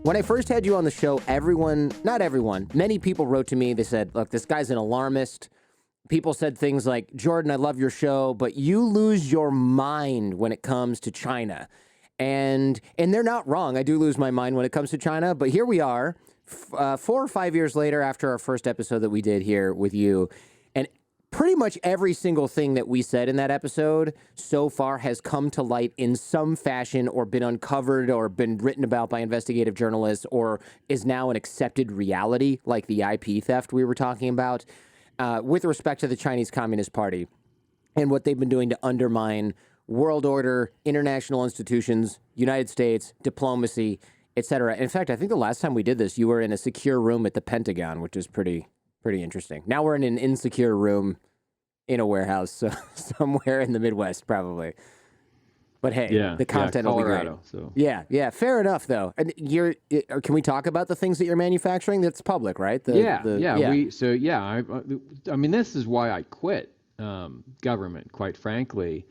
When I first had you on the show, not everyone, many people wrote to me. They said, look, this guy's an alarmist. People said things like, Jordan, I love your show, but you lose your mind when it comes to China. And they're not wrong. I do lose my mind when it comes to China. But here we are, 4 or 5 years later after our first episode that we did here with you. And pretty much every single thing that we said in that episode so far has come to light in some fashion or been uncovered or been written about by investigative journalists or is now an accepted reality, like the IP theft we were talking about, with respect to the Chinese Communist Party and what they've been doing to undermine world order, international institutions, United States, diplomacy, etc. In fact, I think the last time we did this, you were in a secure room at the Pentagon, which is pretty interesting. Now we're in an insecure room in a warehouse somewhere in the Midwest, probably. But hey, the content will be great. So. Yeah, fair enough, though. And can we talk about the things that you're manufacturing? That's public, right? I mean, this is why I quit government, quite frankly.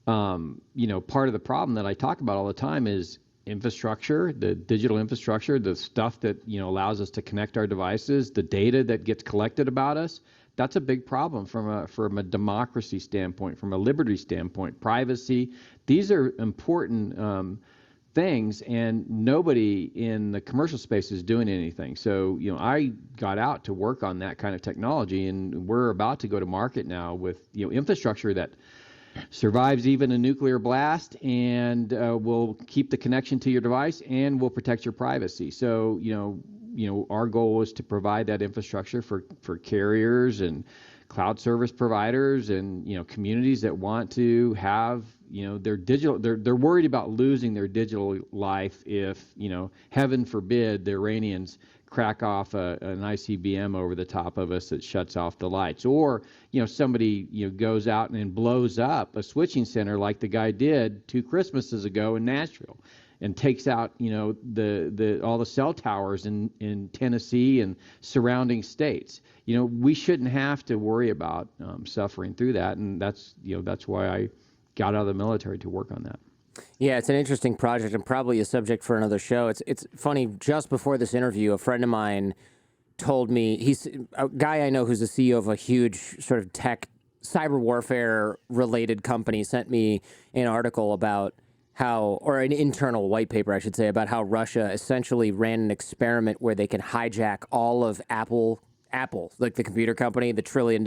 Part of the problem that I talk about all the time is infrastructure, the digital infrastructure, the stuff that, allows us to connect our devices, the data that gets collected about us. That's a big problem from a democracy standpoint, from a liberty standpoint, privacy. These are important things, and nobody in the commercial space is doing anything. So, I got out to work on that kind of technology, and we're about to go to market now with, infrastructure that survives even a nuclear blast and will keep the connection to your device and will protect your privacy. So, our goal is to provide that infrastructure for carriers and cloud service providers and, communities that want to have, their digital, they're worried about losing their digital life if, heaven forbid, the Iranians crack off an ICBM over the top of us that shuts off the lights, or somebody goes out and blows up a switching center like the guy did 2 Christmases ago in Nashville, and takes out all the cell towers in Tennessee and surrounding states. We shouldn't have to worry about suffering through that, and that's why I got out of the military to work on that. Yeah, it's an interesting project and probably a subject for another show. It's funny, just before this interview, a friend of mine told me, he's a guy I know who's the CEO of a huge sort of tech cyber warfare related company, sent me an article about or an internal white paper, I should say, about how Russia essentially ran an experiment where they can hijack all of Apple, like the computer company, the $1 trillion.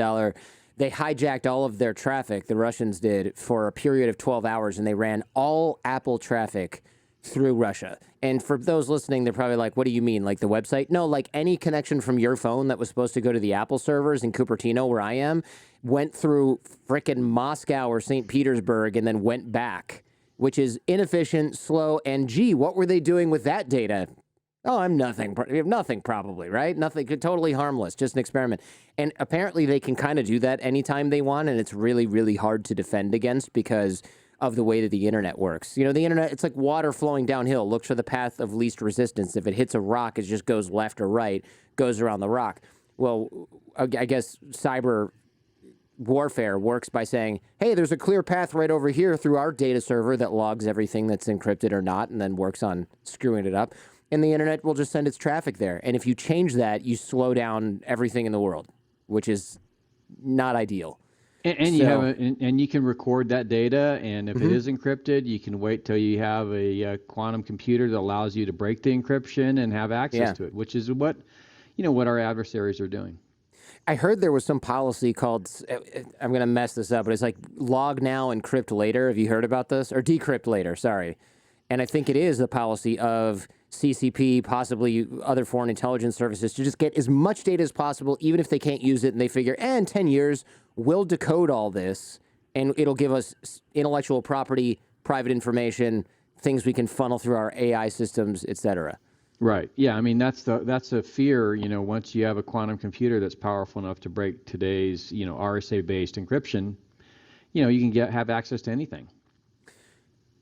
They hijacked all of their traffic, the Russians did, for a period of 12 hours, and they ran all Apple traffic through Russia. And for those listening, they're probably like, what do you mean, like the website? No, like any connection from your phone that was supposed to go to the Apple servers in Cupertino, where I am, went through frickin' Moscow or St. Petersburg and then went back, which is inefficient, slow, and gee, what were they doing with that data? Oh, I'm nothing probably, right? Nothing, totally harmless, just an experiment. And apparently they can kind of do that anytime they want, and it's really, really hard to defend against because of the way that the internet works. The internet, it's like water flowing downhill. Look for the path of least resistance. If it hits a rock, it just goes left or right, goes around the rock. Well, I guess cyber warfare works by saying, hey, there's a clear path right over here through our data server that logs everything that's encrypted or not, and then works on screwing it up. And the internet will just send its traffic there. And if you change that, you slow down everything in the world, which is not ideal. And you can record that data, and if it is encrypted, you can wait till you have a quantum computer that allows you to break the encryption and have access to it, which is what our adversaries are doing. I heard there was some policy called, I'm going to mess this up, but it's like log now, encrypt later. Have you heard about this? Or decrypt later, sorry. And I think it is the policy of CCP, possibly other foreign intelligence services, to just get as much data as possible, even if they can't use it, and they figure, in 10 years, we'll decode all this, and it'll give us intellectual property, private information, things we can funnel through our AI systems, et cetera. Right. Yeah. I mean, that's a fear. Once you have a quantum computer that's powerful enough to break today's RSA-based encryption, you can have access to anything.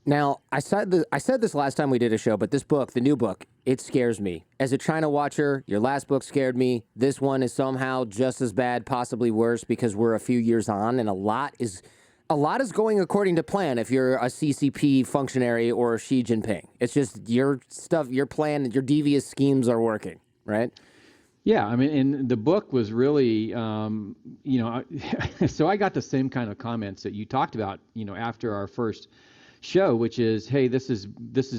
Now, I said this last time we did a show, but this book, the new book, it scares me. As a China watcher, your last book scared me. This one is somehow just as bad, possibly worse, because we're a few years on, and a lot is A lot is going according to plan if you're a CCP functionary or Xi Jinping. It's just your stuff, your plan, your devious schemes are working, right? Yeah, I mean, and the book was really, so I got the same kind of comments that you talked about, after our first show, which is, hey, this is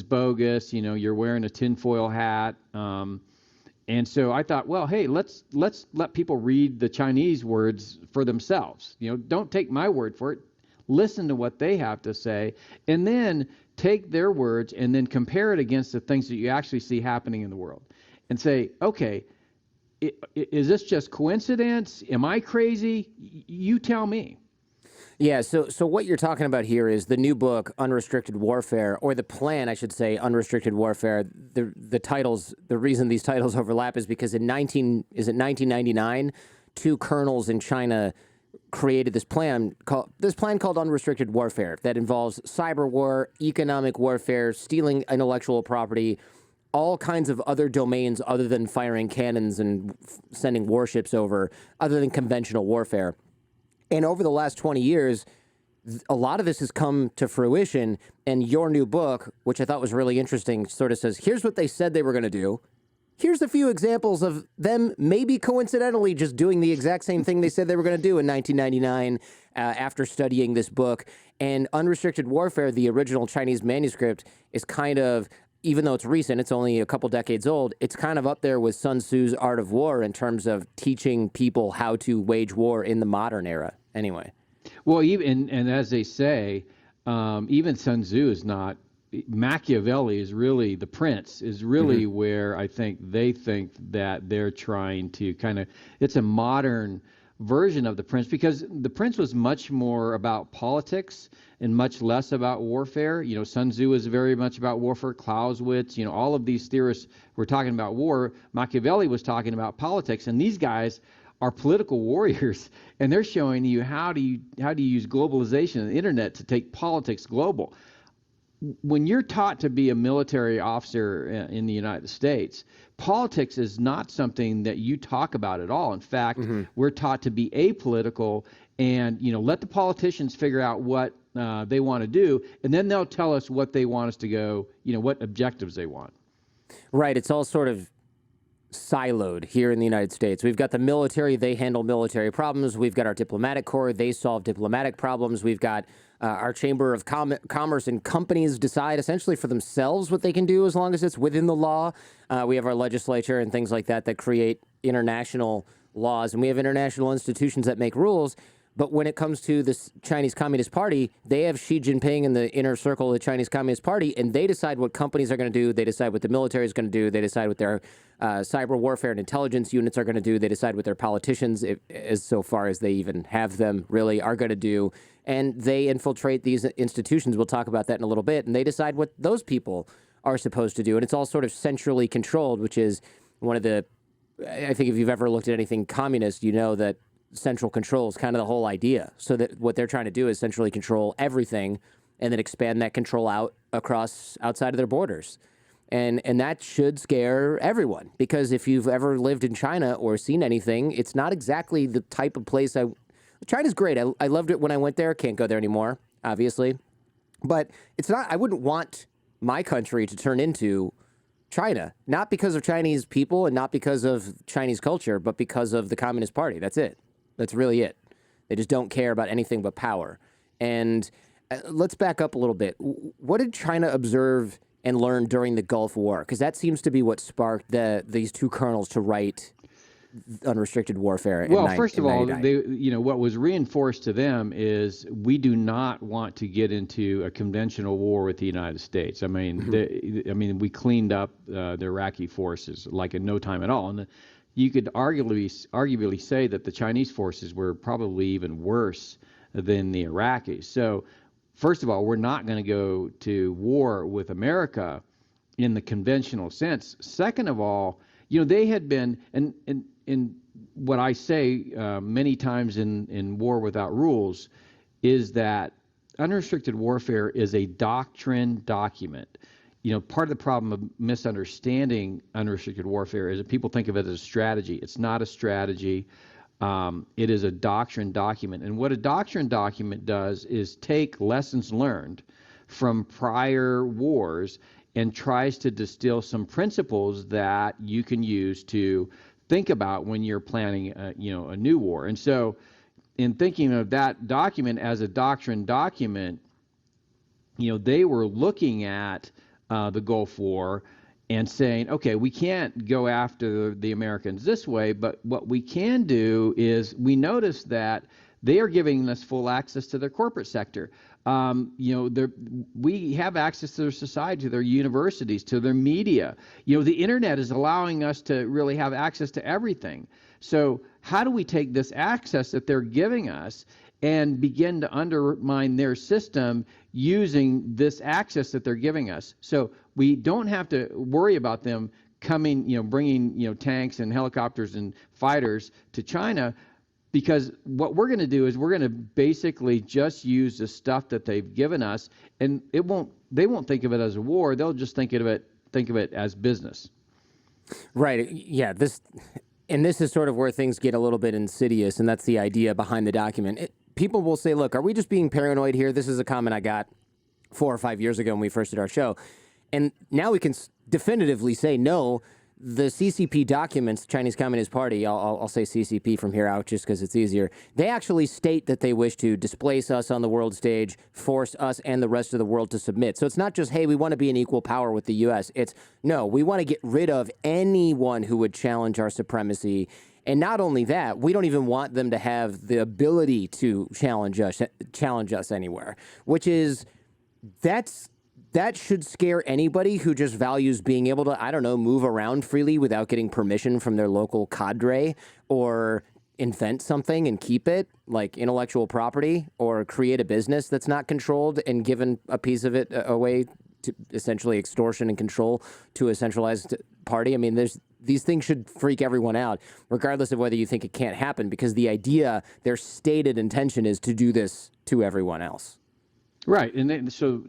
bogus. You're wearing a tinfoil hat. And so I thought, well, hey, let's let people read the Chinese words for themselves. Don't take my word for it. Listen to what they have to say, and then take their words and then compare it against the things that you actually see happening in the world, and say, okay, is this just coincidence? Am I crazy? You tell me. Yeah, so what you're talking about here is the new book, Unrestricted Warfare, or the plan, I should say, Unrestricted Warfare. The titles, the reason these titles overlap is because in 1999, two colonels in China created this plan called Unrestricted Warfare that involves cyber war, economic warfare, stealing intellectual property, all kinds of other domains other than firing cannons and sending warships over, other than conventional warfare. And over the last 20 years, a lot of this has come to fruition. And your new book, which I thought was really interesting, sort of says, here's what they said they were going to do. Here's a few examples of them maybe coincidentally just doing the exact same thing they said they were going to do in 1999 after studying this book. And Unrestricted Warfare, the original Chinese manuscript, is kind of, even though it's recent, it's only a couple decades old, it's kind of up there with Sun Tzu's Art of War in terms of teaching people how to wage war in the modern era. Anyway. Well, and as they say, even Sun Tzu is not. Machiavelli is really the prince. Is really where I think they think that they're trying to kind of. It's a modern version of the prince, because the prince was much more about politics and much less about warfare. Sun Tzu is very much about warfare. Clausewitz, all of these theorists were talking about war. Machiavelli was talking about politics, and these guys are political warriors, and they're showing you how do you use globalization and the internet to take politics global. When you're taught to be a military officer in the United States, politics is not something that you talk about at all. In fact, we're taught to be apolitical and, let the politicians figure out what they want to do, and then they'll tell us what they want us to go, what objectives they want. Right. It's all sort of siloed here in the United States. We've got the military, they handle military problems. We've got our diplomatic corps, they solve diplomatic problems. We've got our Chamber of Commerce, and companies decide essentially for themselves what they can do as long as it's within the law. We have our legislature and things like that create international laws, and we have international institutions that make rules. But when it comes to the Chinese Communist Party, they have Xi Jinping in the inner circle of the Chinese Communist Party, and they decide what companies are going to do. They decide what the military is going to do. They decide what their cyber warfare and intelligence units are going to do. They decide what their politicians, as so far as they even have them, really are going to do. And they infiltrate these institutions. We'll talk about that in a little bit. And they decide what those people are supposed to do. And it's all sort of centrally controlled, which is one of the, I think if you've ever looked at anything communist, you know that central control is kind of the whole idea. So that what they're trying to do is centrally control everything and then expand that control outside of their borders. And that should scare everyone, because if you've ever lived in China or seen anything, it's not exactly the type of place China's great. I loved it when I went there. Can't go there anymore, obviously. But it's not, I wouldn't want my country to turn into China, not because of Chinese people and not because of Chinese culture, but because of the Communist Party. That's it. That's really it. They just don't care about anything but power. And let's back up a little bit. What did China observe and learn during the Gulf War? Because that seems to be what sparked these two colonels to write Unrestricted Warfare. Well, first of all, what was reinforced to them is we do not want to get into a conventional war with the United States. I mean, we cleaned up the Iraqi forces like in no time at all, and you could arguably say that the Chinese forces were probably even worse than the Iraqis. So, first of all, we're not going to go to war with America in the conventional sense. Second of all, they had been, and what I say many times in War Without Rules is that unrestricted warfare is a doctrine document. Part of the problem of misunderstanding unrestricted warfare is that people think of it as a strategy. It's not a strategy. It is a doctrine document. And what a doctrine document does is take lessons learned from prior wars and tries to distill some principles that you can use to think about when you're planning a new war. And so in thinking of that document as a doctrine document, they were looking at the Gulf War and saying, okay, we can't go after the Americans this way, but what we can do is we notice that they are giving us full access to their corporate sector. We have access to their society, to their universities, to their media. The internet is allowing us to really have access to everything. So how do we take this access that they're giving us and begin to undermine their system using this access that they're giving us? So we don't have to worry about them coming, bringing, tanks and helicopters and fighters to China, because what we're going to do is we're going to basically just use the stuff that they've given us, and they won't think of it as a war. They'll just think of it as business. Right. Yeah. This is sort of where things get a little bit insidious, and that's the idea behind the document. People will say, look, are we just being paranoid here? This is a comment I got 4 or 5 years ago when we first did our show. And now we can definitively say, no, the CCP documents, Chinese Communist Party, I'll say CCP from here out just because it's easier, they actually state that they wish to displace us on the world stage, force us and the rest of the world to submit. So it's not just, hey, we want to be an equal power with the U.S. It's, no, we want to get rid of anyone who would challenge our supremacy. And not only that, we don't even want them to have the ability to challenge us anywhere, which is, that should scare anybody who just values being able to, I don't know, move around freely without getting permission from their local cadre, or invent something and keep it, like intellectual property, or create a business that's not controlled and given a piece of it away to essentially extortion and control to a centralized party. I mean, these things should freak everyone out, regardless of whether you think it can't happen, because the idea, their stated intention is to do this to everyone else. Right. And then, so,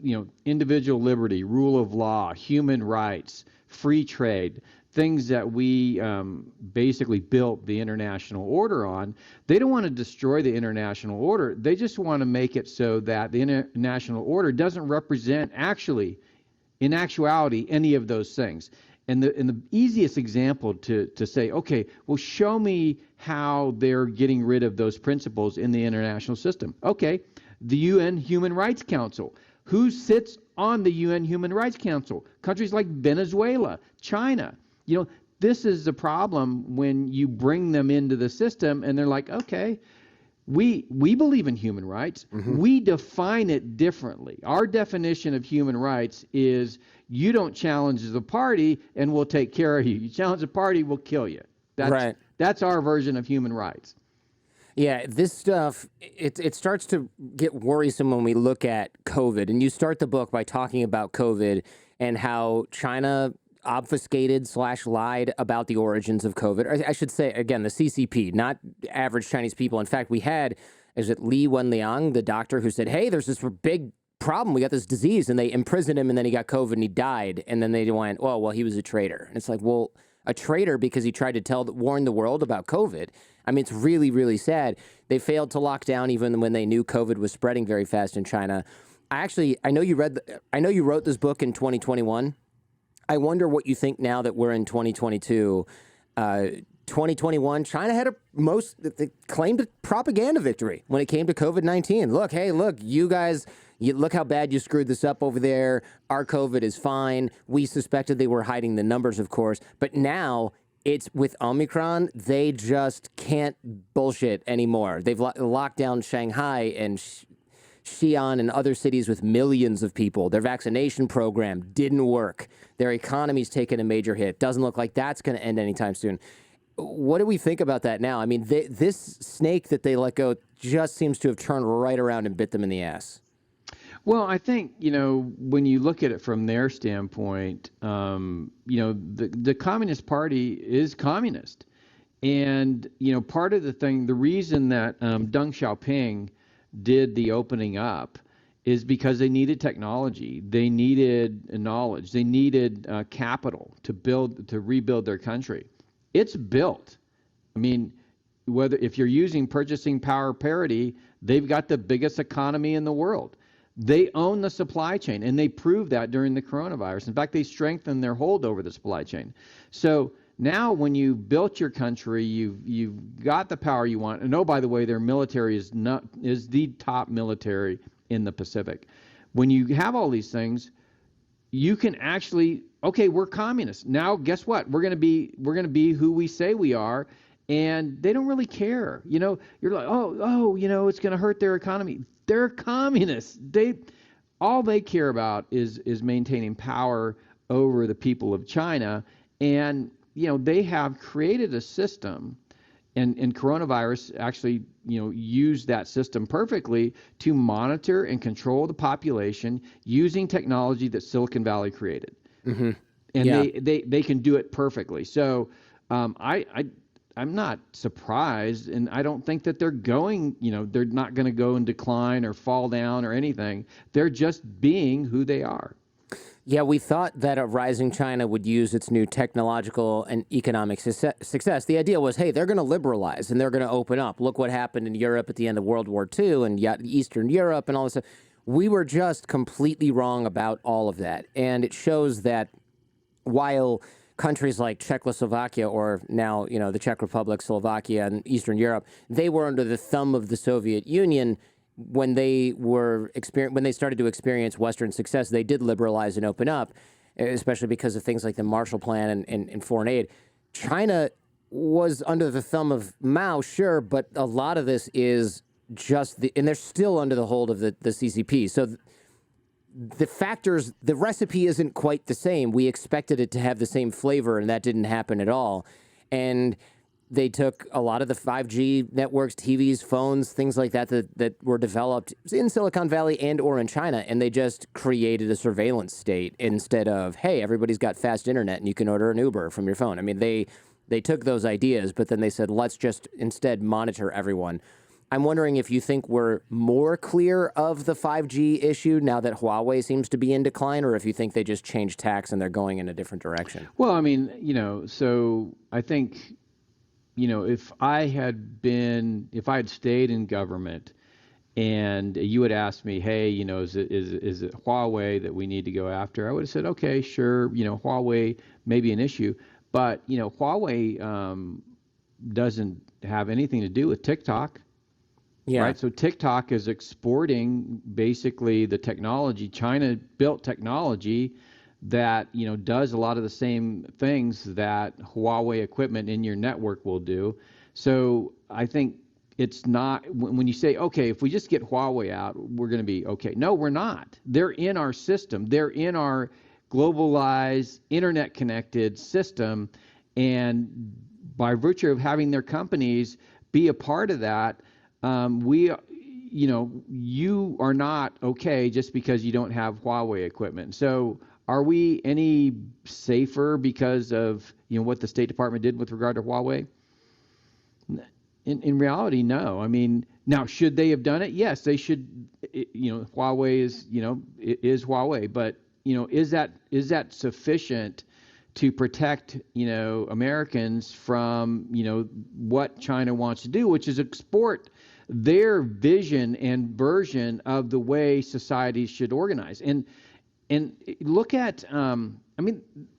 individual liberty, rule of law, human rights, free trade, things that we basically built the international order on. They don't want to destroy the international order. They just want to make it so that the international order doesn't represent in actuality, any of those things. And the easiest example to say, okay, well, show me how they're getting rid of those principles in the international system. Okay. The UN Human Rights Council. Who sits on the UN Human Rights Council? Countries like Venezuela, China. This is the problem when you bring them into the system and they're like, okay, we believe in human rights. Mm-hmm. We define it differently. Our definition of human rights is you don't challenge the party and we'll take care of you. You challenge the party, we'll kill you. That's our version of human rights. Yeah, this stuff, it starts to get worrisome when we look at COVID. And you start the book by talking about COVID and how China obfuscated / lied about the origins of COVID. I should say, again, the CCP, not average Chinese people. In fact, we had, Liang, the doctor, who said, hey, there's this big problem. We got this disease. And they imprisoned him, and then he got COVID and he died. And then they went, oh, well, he was a traitor. And it's like, well, a traitor because he tried to warn the world about COVID. I mean, it's really, really sad. They failed to lock down even when they knew COVID was spreading very fast in China. I know you wrote this book in 2021. I wonder what you think now that we're in 2022. 2021, China had they claimed a propaganda victory when it came to COVID-19. Look, you guys, look how bad you screwed this up over there. Our COVID is fine. We suspected they were hiding the numbers, of course. But now it's with Omicron, they just can't bullshit anymore. They've locked down Shanghai and Xi'an and other cities with millions of people. Their vaccination program didn't work. Their economy's taken a major hit. Doesn't look like that's going to end anytime soon. What do we think about that now? I mean, this snake that they let go just seems to have turned right around and bit them in the ass. Well, I think, when you look at it from their standpoint, the Communist Party is communist. And, part of the reason that Deng Xiaoping did the opening up is because they needed technology. They needed knowledge. They needed capital to rebuild their country. It's built. I mean, whether if you're using purchasing power parity, they've got the biggest economy in the world. They own the supply chain, and they proved that during the coronavirus. In fact, they strengthened their hold over the supply chain. So now when you've built your country, you've got the power you want. And oh, by the way, their military is the top military in the Pacific. When you have all these things, you can actually, okay, we're communists. Now guess what? We're gonna be who we say we are, and they don't really care. You're like, oh, it's gonna hurt their economy. They're communists. All they care about is maintaining power over the people of China. And they have created a system, and coronavirus actually used that system perfectly to monitor and control the population using technology that Silicon Valley created. Mm-hmm. And yeah. they can do it perfectly. So I'm not surprised, and I don't think that they're not going to go in decline or fall down or anything. They're just being who they are. Yeah, we thought that a rising China would use its new technological and economic success. The idea was, hey, they're going to liberalize and they're going to open up. Look what happened in Europe at the end of World War II and Eastern Europe and all this stuff. We were just completely wrong about all of that. And it shows that while countries like Czechoslovakia, or now, the Czech Republic, Slovakia, and Eastern Europe, they were under the thumb of the Soviet Union. When they started to experience Western success, they did liberalize and open up, especially because of things like the Marshall Plan and foreign aid. China was under the thumb of Mao, sure, but a lot of this is just and they're still under the hold of the CCP. So the recipe isn't quite the same. We expected it to have the same flavor, and that didn't happen at all. And they took a lot of the 5G networks, TVs, phones, things like that were developed in Silicon Valley and or in China, and they just created a surveillance state instead of, hey, everybody's got fast internet and you can order an Uber from your phone. I mean, they took those ideas, but then they said, let's just instead monitor everyone. I'm wondering if you think we're more clear of the 5G issue now that Huawei seems to be in decline, or if you think they just changed tacks and they're going in a different direction. Well, I mean, so I think, if I had stayed in government and you had asked me, hey, is it Huawei that we need to go after? I would have said, okay, sure, Huawei may be an issue, but, Huawei doesn't have anything to do with TikTok. Yeah. Right. So TikTok is exporting basically the technology, China-built technology that does a lot of the same things that Huawei equipment in your network will do. So I think it's not when you say, okay, if we just get Huawei out, we're going to be okay. No, we're not. They're in our system. They're in our globalized, internet-connected system, and by virtue of having their companies be a part of that. You are not okay just because you don't have Huawei equipment. So are we any safer because of what the State Department did with regard to Huawei? In reality, no. I mean, now should they have done it? Yes, they should. Huawei is Huawei, but is that sufficient to protect Americans from what China wants to do, which is export their vision and version of the way societies should organize. And look at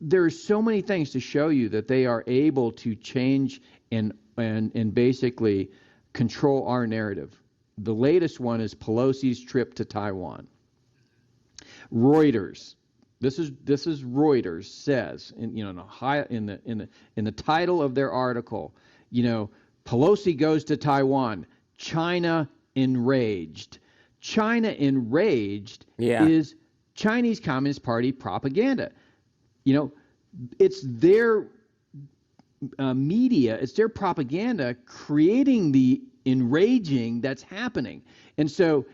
there's so many things to show you that they are able to change and basically control our narrative. The latest one is Pelosi's trip to Taiwan. Reuters. This is Reuters says in the title of their article, Pelosi goes to Taiwan. China enraged. China enraged is Chinese Communist Party propaganda. It's their media, it's their propaganda creating the enraging that's happening. And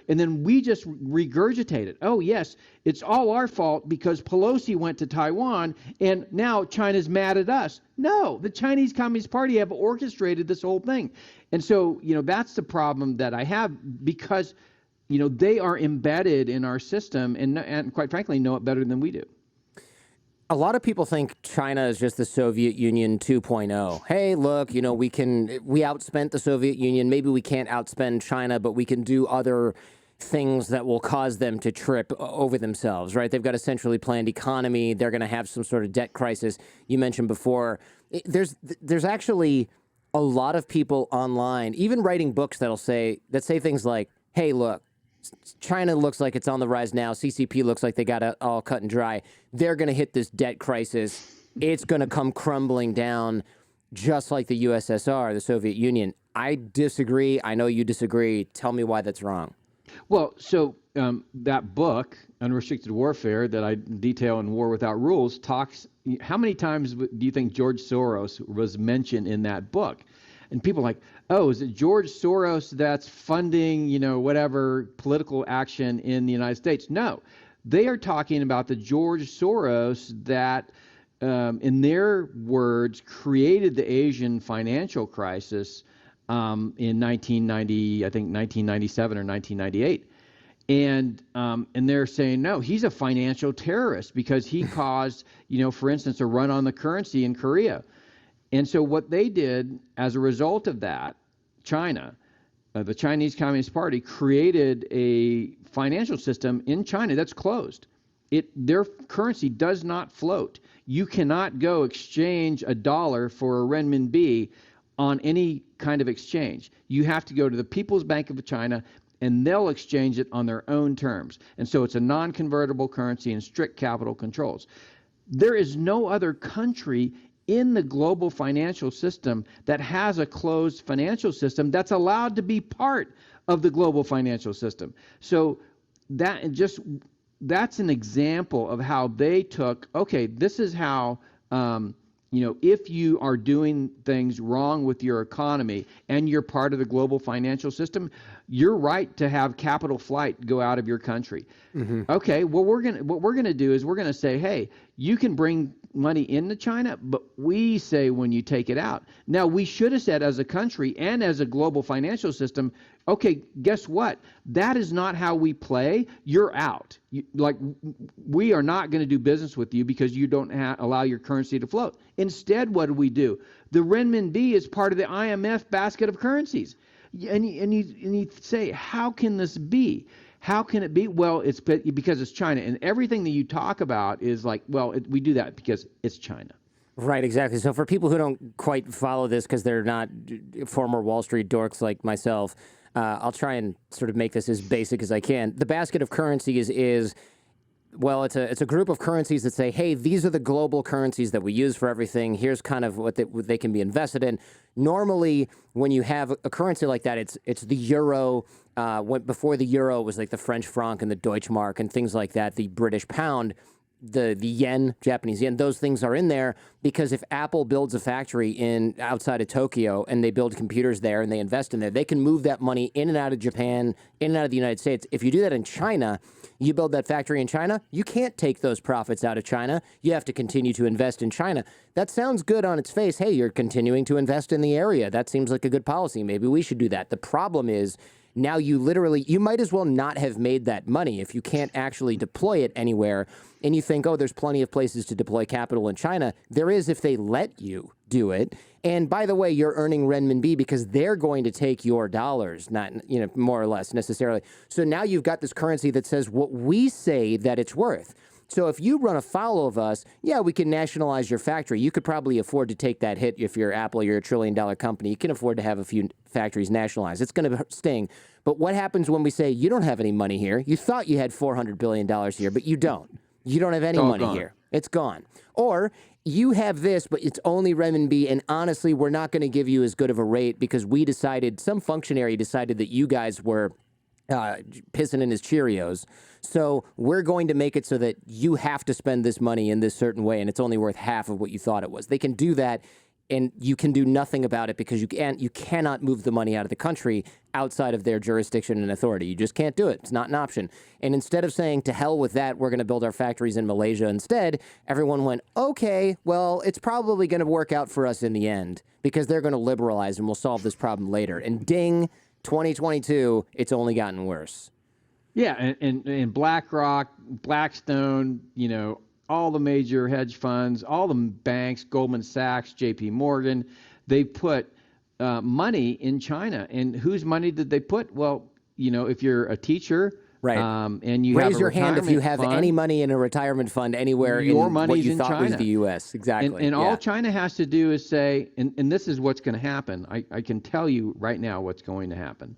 then we just regurgitate it. Oh, yes, it's all our fault because Pelosi went to Taiwan and now China's mad at us. No, the Chinese Communist Party have orchestrated this whole thing. And so, that's the problem that I have because, they are embedded in our system and quite frankly know it better than we do. A lot of people think China is just the Soviet Union 2.0. Hey, look, we outspent the Soviet Union. Maybe we can't outspend China, but we can do other things that will cause them to trip over themselves, right? They've got a centrally planned economy. They're going to have some sort of debt crisis. You mentioned before, there's actually a lot of people online, even writing books that say things like, hey, look, China looks like it's on the rise now. CCP looks like they got it all cut and dry. They're going to hit this debt crisis. It's going to come crumbling down just like the USSR, the Soviet Union. I disagree. I know you disagree. Tell me why that's wrong. Well, so that book, Unrestricted Warfare, that I detail in War Without Rules, talks, how many times do you think George Soros was mentioned in that book? And people are like, oh, is it George Soros that's funding, whatever political action in the United States? No, they are talking about the George Soros that, in their words, created the Asian financial crisis in 1990, I think 1997 or 1998. And they're saying, no, he's a financial terrorist because he caused, for instance, a run on the currency in Korea. And so what they did as a result of that, China, the Chinese Communist Party, created a financial system in China that's closed. Their currency does not float. You cannot go exchange a dollar for a renminbi on any kind of exchange. You have to go to the People's Bank of China, and they'll exchange it on their own terms. And so it's a non-convertible currency and strict capital controls. There is no other country in the global financial system that has a closed financial system that's allowed to be part of the global financial system. So that's an example of how they took, okay, this is how, if you are doing things wrong with your economy and you're part of the global financial system, you're right to have capital flight go out of your country. Mm-hmm. Okay, well, what we're gonna do is we're gonna say, hey, you can bring money into China, but we say when you take it out. Now, we should have said as a country and as a global financial system, okay, guess what? That is not how we play. You're out. We are not going to do business with you because you don't allow your currency to float. Instead, what do? The renminbi is part of the IMF basket of currencies. And you say, how can this be? How can it be? Well, it's because it's China. And everything that you talk about is like, well, we do that because it's China. Right, exactly. So for people who don't quite follow this because they're not former Wall Street dorks like myself, I'll try and sort of make this as basic as I can. The basket of currencies is well, it's a group of currencies that say, hey, these are the global currencies that we use for everything. Here's kind of what they can be invested in. Normally, when you have a currency like that, it's the euro. Before the euro, it was like the French franc and the Deutschmark and things like that, the British pound. The yen, Japanese yen, those things are in there because if Apple builds a factory outside of Tokyo and they build computers there and they invest in there, they can move that money in and out of Japan, in and out of the United States. If you do that in China, you build that factory in China, you can't take those profits out of China. You have to continue to invest in China. That sounds good on its face. Hey, you're continuing to invest in the area. That seems like a good policy. Maybe we should do that. The problem is, now you might as well not have made that money if you can't actually deploy it anywhere. And you think, oh, there's plenty of places to deploy capital in China. There is if they let you do it. And by the way, you're earning renminbi because they're going to take your dollars, not, more or less necessarily. So now you've got this currency that says what we say that it's worth. So if you run afoul of us, yeah, we can nationalize your factory. You could probably afford to take that hit if you're Apple, you're a $1 trillion company. You can afford to have a few factories nationalized. It's going to sting. But what happens when we say, you don't have any money here? You thought you had $400 billion here, but you don't. You don't have any money here. It's gone. Or you have this, but it's only renminbi, and honestly, we're not going to give you as good of a rate because some functionary decided that you guys were pissing in his Cheerios. So we're going to make it so that you have to spend this money in this certain way, and it's only worth half of what you thought it was. They can do that, and you can do nothing about it because you cannot move the money out of the country outside of their jurisdiction and authority. You just can't do it. It's not an option. And instead of saying, to hell with that, we're going to build our factories in Malaysia instead, everyone went, okay, well, it's probably going to work out for us in the end because they're going to liberalize and we'll solve this problem later. And ding, 2022, it's only gotten worse. Yeah, and BlackRock, Blackstone, all the major hedge funds, all the banks, Goldman Sachs, JP Morgan, they put money in China. And whose money did they put? Well, if you're a teacher, right, and you raise have a your hand if you have fund, any money in a retirement fund anywhere your in money's what you in thought China. was the U.S. Exactly. And all China has to do is say, and this is what's going to happen. I can tell you right now what's going to happen.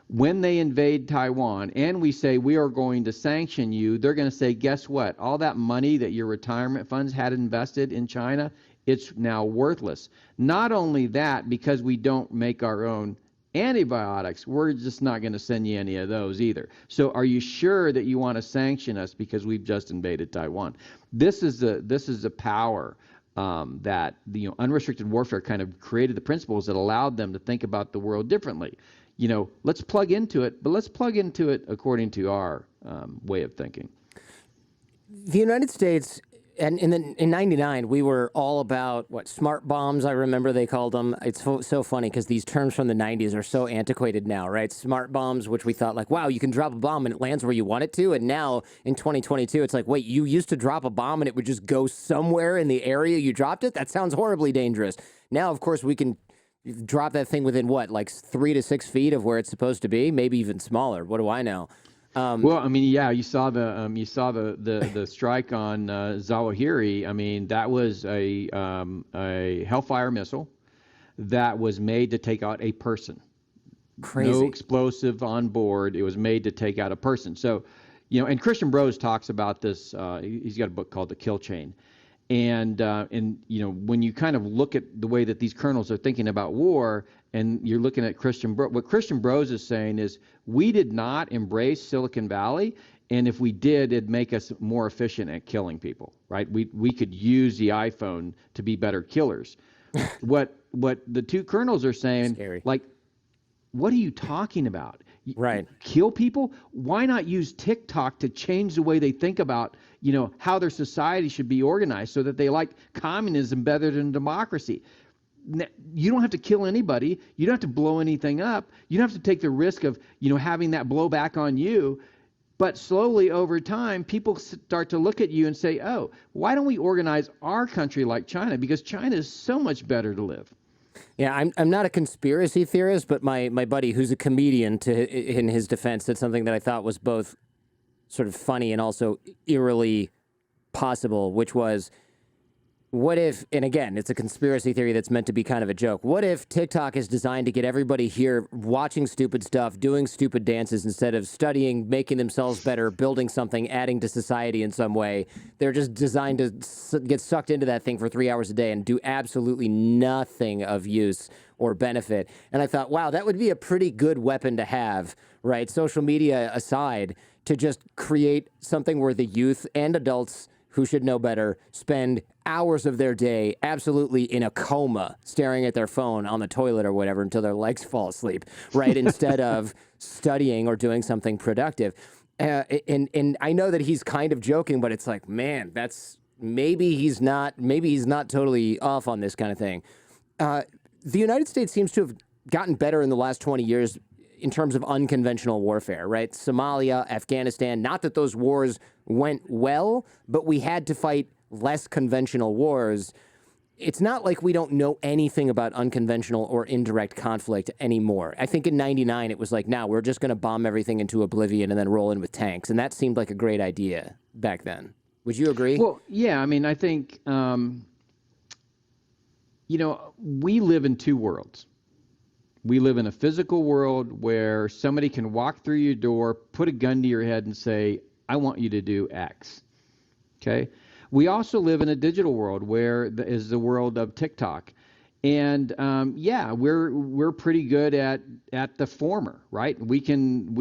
When they invade Taiwan and we say we are going to sanction you, they're going to say, guess what? All that money that your retirement funds had invested in China, it's now worthless. Not only that, because we don't make our own antibiotics, we're just not going to send you any of those either. So are you sure that you want to sanction us because we've just invaded Taiwan? This is the power that the unrestricted warfare kind of created the principles that allowed them to think about the world differently. Let's plug into it, but let's plug into it according to our way of thinking. The United States, and in '99, we were all about smart bombs. I remember they called them. It's so funny because these terms from the '90s are so antiquated now, right? Smart bombs, which we thought wow, you can drop a bomb and it lands where you want it to. And now in 2022, it's wait, you used to drop a bomb and it would just go somewhere in the area you dropped it? That sounds horribly dangerous. Now, of course, we can drop that thing within 3 to 6 feet of where it's supposed to be, maybe even smaller. What do I know? Well, I mean, yeah, you saw the strike on Zawahiri. I mean, that was a Hellfire missile that was made to take out a person. Crazy. No explosive on board. It was made to take out a person. So, and Christian Brose talks about this. He's got a book called The Kill Chain. And when you kind of look at the way that these colonels are thinking about war, and you're looking at what Christian Brose is saying is, we did not embrace Silicon Valley, and if we did, it'd make us more efficient at killing people, right? We could use the iPhone to be better killers. What the two colonels are saying, Scary. What are you talking about? Right. Kill people? Why not use TikTok to change the way they think about, how their society should be organized so that they like communism better than democracy? You don't have to kill anybody. You don't have to blow anything up. You don't have to take the risk of, having that blow back on you. But slowly over time, people start to look at you and say, oh, why don't we organize our country like China? Because China is so much better to live. Yeah, I'm not a conspiracy theorist, but my buddy, who's a comedian, in his defense, said something that I thought was both sort of funny and also eerily possible, which was, what if, and again, it's a conspiracy theory that's meant to be kind of a joke, what if TikTok is designed to get everybody here watching stupid stuff, doing stupid dances instead of studying, making themselves better, building something, adding to society in some way? They're just designed to get sucked into that thing for 3 hours a day and do absolutely nothing of use or benefit. And I thought, wow, that would be a pretty good weapon to have, right? Social media aside, to just create something where the youth and adults who should know better spend hours of their day absolutely in a coma, staring at their phone on the toilet or whatever until their legs fall asleep, right? Instead of studying or doing something productive. And I know that he's kind of joking, but it's man, maybe he's not totally off on this kind of thing. The United States seems to have gotten better in the last 20 years in terms of unconventional warfare, right? Somalia, Afghanistan, not that those wars went well, but we had to fight less conventional wars. It's not like we don't know anything about unconventional or indirect conflict anymore. I think in '99 it was now we're just going to bomb everything into oblivion and then roll in with tanks. And that seemed like a great idea back then. Would you agree? Well, yeah, I mean, I think, we live in two worlds. We live in a physical world where somebody can walk through your door, put a gun to your head and say, I want you to do X. Okay? We also live in a digital world where is the world of TikTok. And we're pretty good at the former, right? We can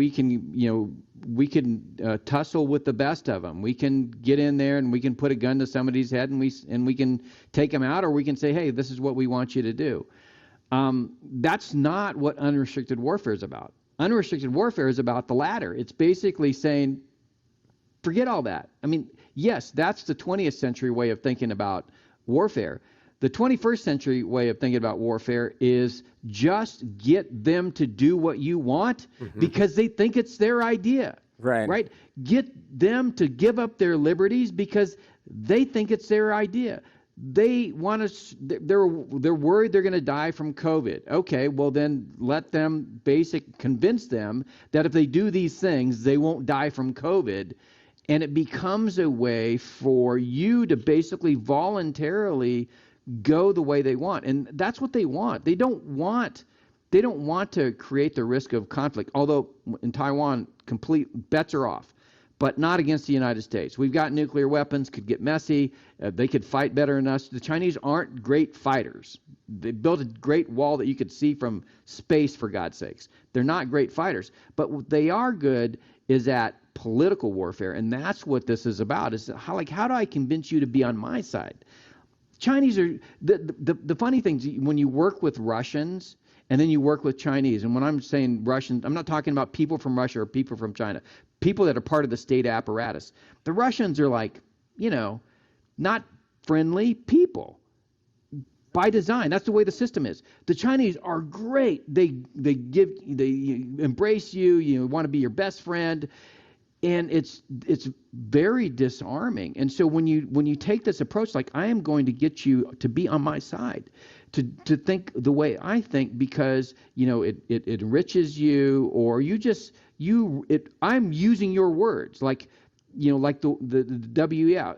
tussle with the best of them. We can get in there and we can put a gun to somebody's head and we can take them out, or we can say, hey, this is what we want you to do. That's not what unrestricted warfare is about. Unrestricted warfare is about the latter. It's basically saying, forget all that. I mean, yes, that's the 20th century way of thinking about warfare. The 21st century way of thinking about warfare is just get them to do what you want because they think it's their idea. Right. right? Get them to give up their liberties because they think it's their idea. They want to. They're worried they're going to die from COVID. Okay, well then let them convince them that if they do these things, they won't die from COVID, and it becomes a way for you to basically voluntarily go the way they want, and that's what they want. They don't want to create the risk of conflict. Although in Taiwan, complete bets are off, but not against the United States. We've got nuclear weapons, could get messy. They could fight better than us. The Chinese aren't great fighters. They built a great wall that you could see from space, for God's sakes. They're not great fighters. But what they are good is at political warfare, and that's what this is about, is how do I convince you to be on my side? Chinese are, the funny thing is when you work with Russians, and then you work with Chinese, and when I'm saying Russians, I'm not talking about people from Russia or people from China, people that are part of the state apparatus. The Russians are like, not friendly people by design. That's the way the system is. The Chinese are great. They embrace you. You want to be your best friend, and it's very disarming. And so when you take this approach, like, I am going to get you to be on my side, to think the way I think, because it enriches you, or I'm using your words, like like the WEF,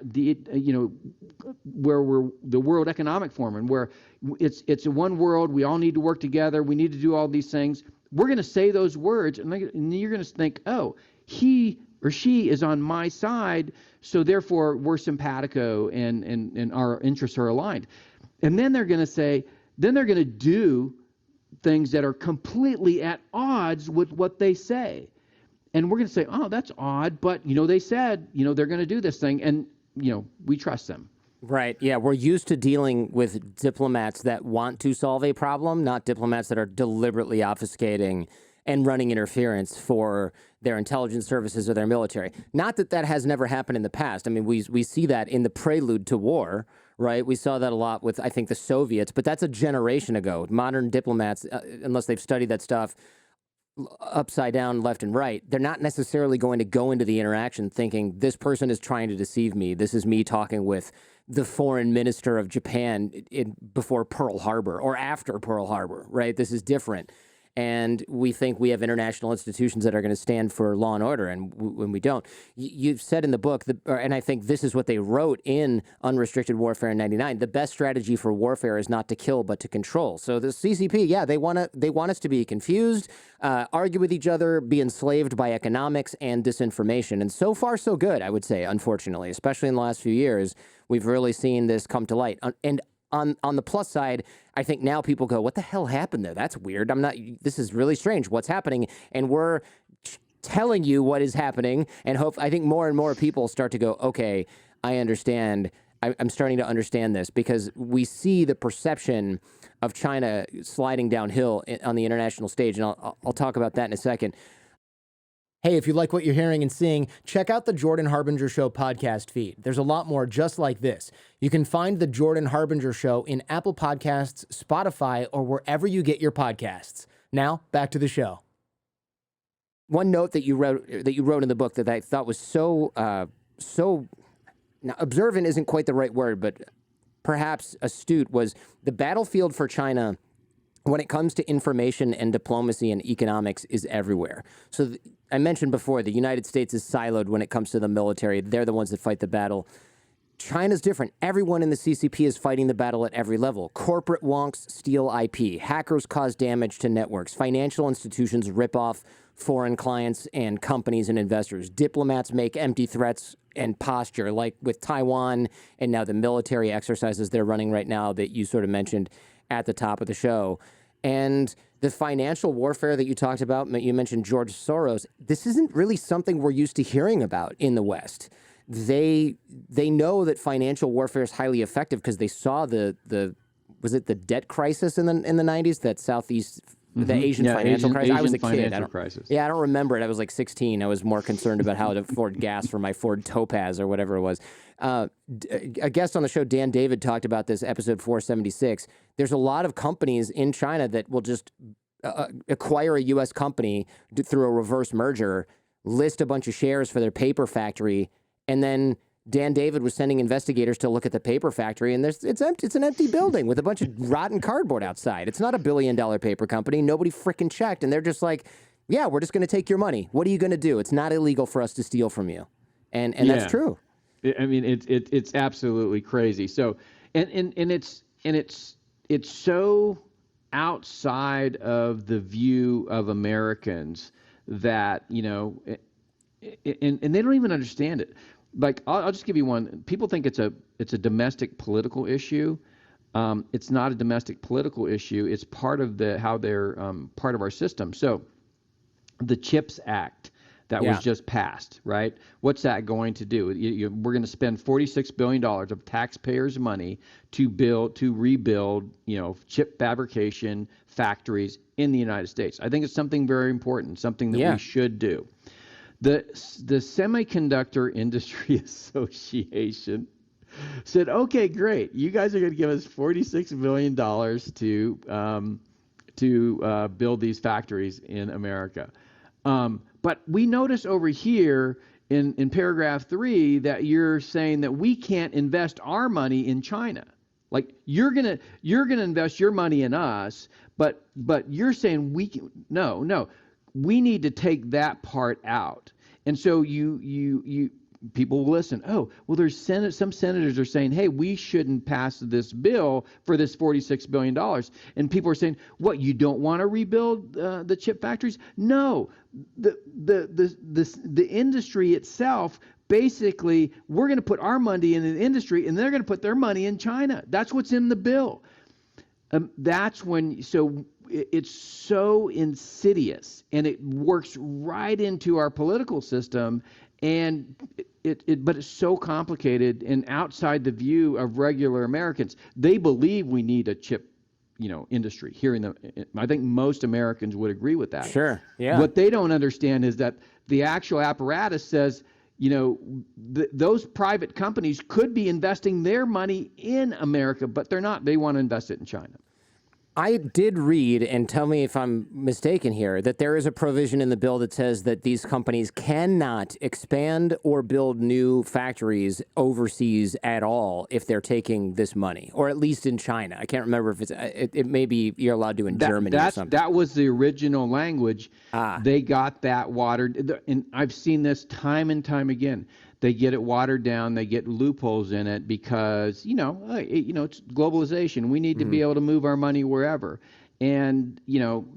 where we're the World Economic Forum, and where it's a one world, we all need to work together, we need to do all these things. We're going to say those words, and you're going to think, oh, he or she is on my side, so therefore we're simpatico, and our interests are aligned. And then they're going to do things that are completely at odds with what they say. And we're going to say, oh, that's odd, but they said, they're going to do this thing, and we trust them. Right. Yeah, we're used to dealing with diplomats that want to solve a problem, not diplomats that are deliberately obfuscating and running interference for their intelligence services or their military. Not that that has never happened in the past. I mean, we see that in the prelude to war, right? We saw that a lot with, I think, the Soviets, but that's a generation ago. Modern diplomats, unless they've studied that stuff upside down, left and right, they're not necessarily going to go into the interaction thinking, this person is trying to deceive me. This is me talking with the foreign minister of Japan before Pearl Harbor or after Pearl Harbor, right? This is different. And we think we have international institutions that are going to stand for law and order, and when we don't. You've said in the book, and I think this is what they wrote in Unrestricted Warfare in '99, the best strategy for warfare is not to kill, but to control. So the CCP, yeah, they want us to be confused, argue with each other, be enslaved by economics and disinformation. And so far, so good, I would say, unfortunately, especially in the last few years, we've really seen this come to light. And on the plus side, I think now people go, what the hell happened there? That's weird. This is really strange. What's happening? And we're telling you what is happening. And I think more and more people start to go, okay, I understand. I'm starting to understand this, because we see the perception of China sliding downhill on the international stage. And I'll talk about that in a second. Hey, if you like what you're hearing and seeing, check out the Jordan Harbinger Show podcast feed. There's a lot more just like this. You can find the Jordan Harbinger Show in Apple Podcasts, Spotify, or wherever you get your podcasts. Now, back to the show. One note that you wrote in the book that I thought was so now, observant isn't quite the right word, but perhaps astute, was the battlefield for China when it comes to information and diplomacy and economics is everywhere. So I mentioned before, the United States is siloed when it comes to the military. They're the ones that fight the battle. China's different. Everyone in the CCP is fighting the battle at every level. Corporate wonks steal IP. Hackers cause damage to networks. Financial institutions rip off foreign clients and companies and investors. Diplomats make empty threats and posture, like with Taiwan and now the military exercises they're running right now that you sort of mentioned at the top of the show. And the financial warfare that you talked about, you mentioned George Soros. This isn't really something we're used to hearing about in the West. They know that financial warfare is highly effective because they saw the debt crisis in the 90s, that Southeast, the Asian financial crisis. I was a kid. I don't remember it. I was like 16. I was more concerned about how to afford gas for my Ford Topaz or whatever it was. A guest on the show, Dan David, talked about this, episode 476. There's a lot of companies in China that will just acquire a U.S. company through a reverse merger, list a bunch of shares for their paper factory, and then Dan David was sending investigators to look at the paper factory, and it's empty. It's an empty building with a bunch of rotten cardboard outside. It's not a $1 billion paper company. Nobody freaking checked, and they're just like, yeah, we're just going to take your money. What are you going to do? It's not illegal for us to steal from you, and that's true. I mean, it's absolutely crazy. So, and it's so outside of the view of Americans that, you know, and they don't even understand it. Like, I'll just give you one. People think it's a domestic political issue. It's not a domestic political issue. It's part of how they're part of our system. So, the CHIPS Act that was just passed, right? What's that going to do? We're going to spend $46 billion of taxpayers' money to rebuild, you know, chip fabrication factories in the United States. I think it's something very important, something that we should do. The Semiconductor Industry Association said, okay, great. You guys are going to give us $46 billion to build these factories in America. But we notice over here in paragraph 3 that you're saying that we can't invest our money in China. Like, you're gonna invest your money in us, but you're saying no. We need to take that part out. And so you people will listen. Oh, well, there's some senators are saying, hey, we shouldn't pass this bill for this $46 billion. And people are saying, what, you don't want to rebuild the chip factories? No, the industry itself, basically, we're going to put our money in the industry, and they're going to put their money in China. That's what's in the bill. That's when, so it's so insidious, and it works right into our political system, and but it's so complicated and outside the view of regular Americans. They believe we need a chip, you know, industry here in I think most Americans would agree with that. Sure, yeah. What they don't understand is that the actual apparatus says, you know, those private companies could be investing their money in America, but they're not. They want to invest it in China. I did read, and tell me if I'm mistaken here, that there is a provision in the bill that says that these companies cannot expand or build new factories overseas at all if they're taking this money, or at least in China. I can't remember if it may be you're allowed to in Germany or something. That was the original language. They got that watered, and I've seen this time and time again. They get it watered down. They get loopholes in it because, you know, it's globalization. We need to be able to move our money wherever. And, you know,